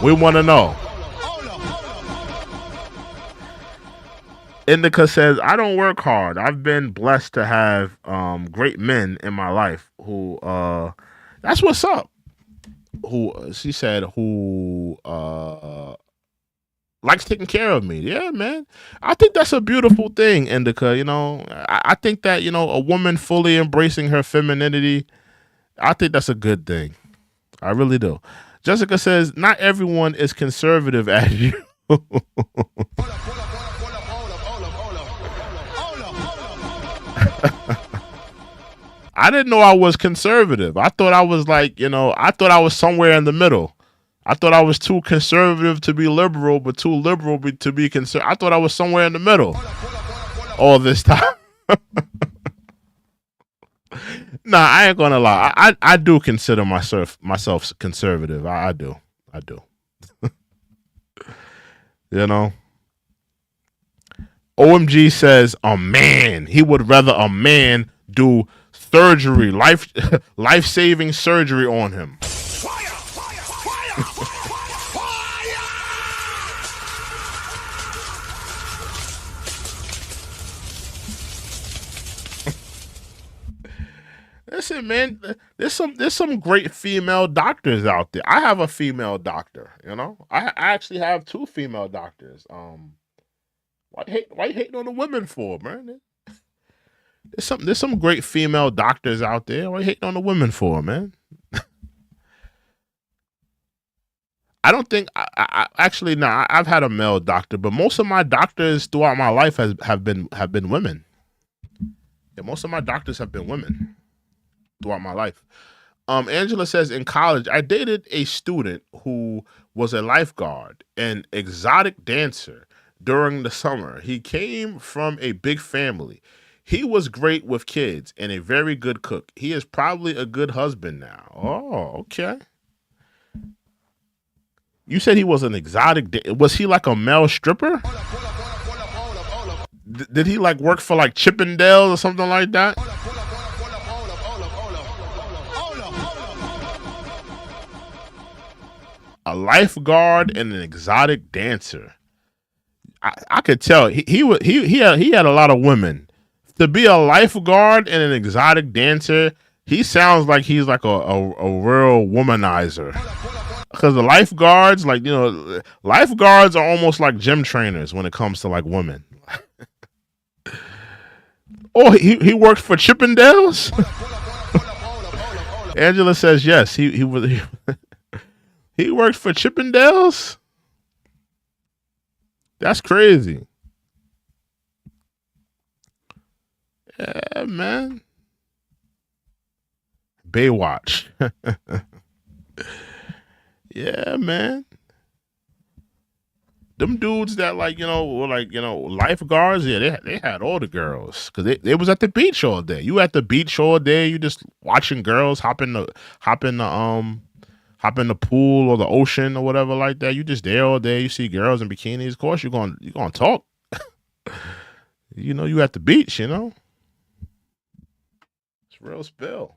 We want to know. Indica says, I don't work hard. I've been blessed to have great men in my life who that's what's up. She said who likes taking care of me. Yeah, man. I think that's a beautiful thing, Indica. I think that, a woman fully embracing her femininity, I think that's a good thing. I really do. Jessica says, not everyone is conservative as you. I didn't know I was conservative. I thought I was I thought I was somewhere in the middle. I thought I was too conservative to be liberal, but too liberal to be conservative. I thought I was somewhere in the middle all this time. Nah, I ain't gonna lie. I do consider myself conservative. I do. OMG says a man. He would rather a man do surgery, life-saving surgery on him. Listen, man, there's some great female doctors out there. I have a female doctor, you know. I actually have two female doctors. Why you hating on the women for, man? There's some great female doctors out there. Why you hating on the women for, man? I don't think I actually no. I've had a male doctor, but most of my doctors throughout my life have been women. Yeah, most of my doctors have been women throughout my life. Angela says in college, I dated a student who was a lifeguard and exotic dancer during the summer. He came from a big family. He was great with kids and a very good cook. He is probably a good husband now. Oh, okay. You said he was an exotic. Was he like a male stripper? Did he like work for like Chippendales or something like that? A lifeguard and an exotic dancer. I could tell he had a lot of women. To be a lifeguard and an exotic dancer, he sounds like he's like a real womanizer. Because the lifeguards, like, you know, lifeguards are almost like gym trainers when it comes to like women. Oh, he worked for Chippendales? Angela says yes. He worked for Chippendales? That's crazy. Yeah, man. Baywatch. Yeah, man. Them dudes that like, you know, were like, you know, lifeguards, yeah, they had all the girls. Cause they was at the beach all day. You at the beach all day, you just watching girls hop in the pool or the ocean or whatever like that. You just there all day, you see girls in bikinis, of course you're gonna talk. You know, you at the beach, you know. It's real spill.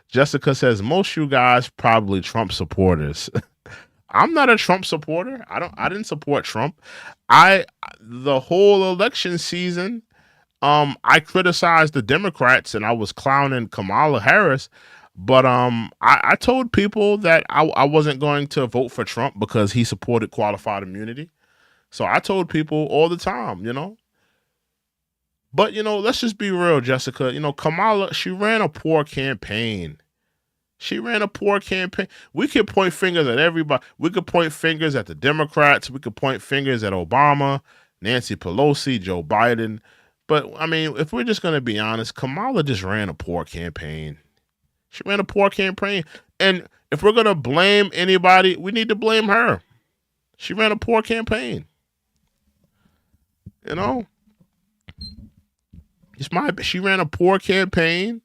Jessica says most you guys probably Trump supporters. I'm not a Trump supporter. I didn't support Trump. The whole election season, I criticized the Democrats and I was clowning Kamala Harris, but I told people that I wasn't going to vote for Trump because he supported qualified immunity. So I told people all the time, you know. But, you know, let's just be real, Jessica. You know, Kamala, she ran a poor campaign. She ran a poor campaign. We could point fingers at everybody. We could point fingers at the Democrats. We could point fingers at Obama, Nancy Pelosi, Joe Biden. But, I mean, if we're just going to be honest, Kamala just ran a poor campaign. She ran a poor campaign. And if we're going to blame anybody, we need to blame her. She ran a poor campaign. You know? She ran a poor campaign.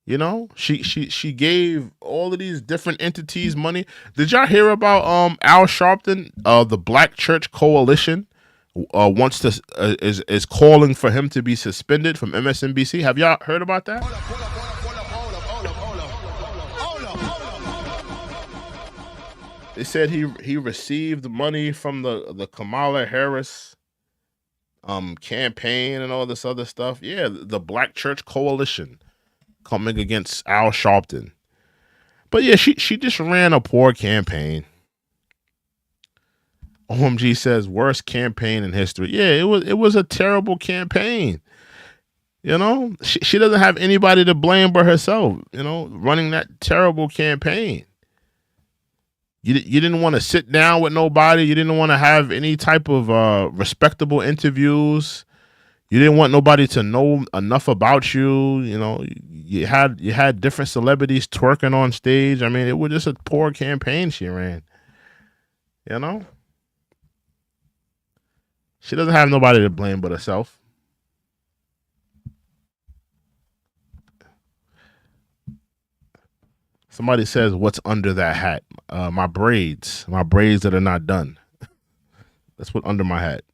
You know, she gave all of these different entities money. Did y'all hear about Al Sharpton? The Black Church Coalition wants to is calling for him to be suspended from MSNBC. Have y'all heard about that? They said he received money from the Kamala Harris campaign and all this other stuff. Yeah, the Black Church Coalition coming against Al Sharpton. But yeah, she just ran a poor campaign. OMG says worst campaign in history. Yeah, it was a terrible campaign. You know, she doesn't have anybody to blame but herself, you know, running that terrible campaign. You didn't want to sit down with nobody. You didn't want to have any type of respectable interviews. You didn't want nobody to know enough about you. You know, you had different celebrities twerking on stage. I mean, it was just a poor campaign she ran. You know? She doesn't have nobody to blame but herself. Somebody says, what's under that hat? My braids that are not done. That's what under my hat.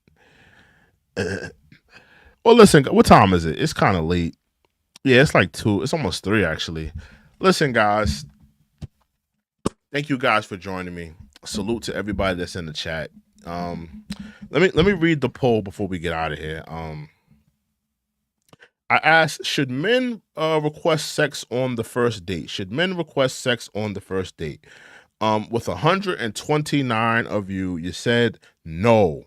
Well, listen, what time is it? It's kind of late. Yeah, it's like 2. It's almost 3, actually. Listen, guys. Thank you guys for joining me. Salute to everybody that's in the chat. Let me read the poll before we get out of here. I asked, should men request sex on the first date? Should men request sex on the first date? With 129 of you, you said no.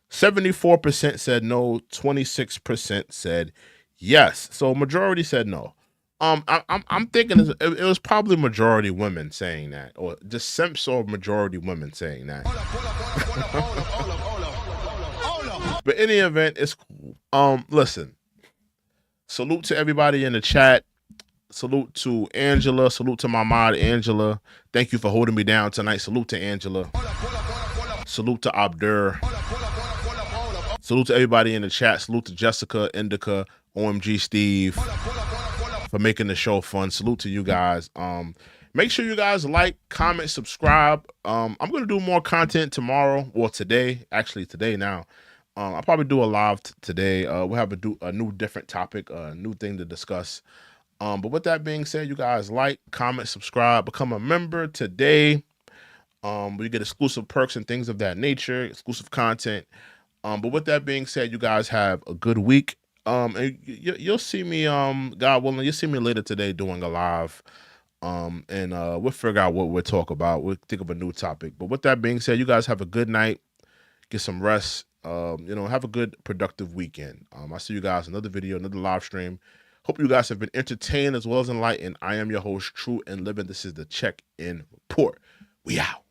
74% said no. 26% said yes. So majority said no. I'm thinking it was probably majority women saying that, or just simps or majority women saying that. But in any event, it's cool. Listen. Salute to everybody in the chat. Salute to Angela. Salute to my mod, Angela. Thank you for holding me down tonight. Salute to Angela. Salute to Abdur. Salute to everybody in the chat. Salute to Jessica, Indica, OMG Steve for making the show fun. Salute to you guys. Make sure you guys like, comment, subscribe. I'm going to do more content tomorrow or today. Actually, today now. I'll probably do a live today. We'll have a new different topic, a new thing to discuss. But with that being said, you guys like, comment, subscribe, become a member today. We get exclusive perks and things of that nature, exclusive content. But with that being said, you guys have a good week. And you'll see me, God willing, you'll see me later today doing a live. And we'll figure out what we'll talk about. We'll think of a new topic. But with that being said, you guys have a good night. Get some rest. Have a good, productive weekend. I'll see you guys in another video, another live stream. Hope you guys have been entertained as well as enlightened. I am your host, True and Living. This is the Check-In Report. We out.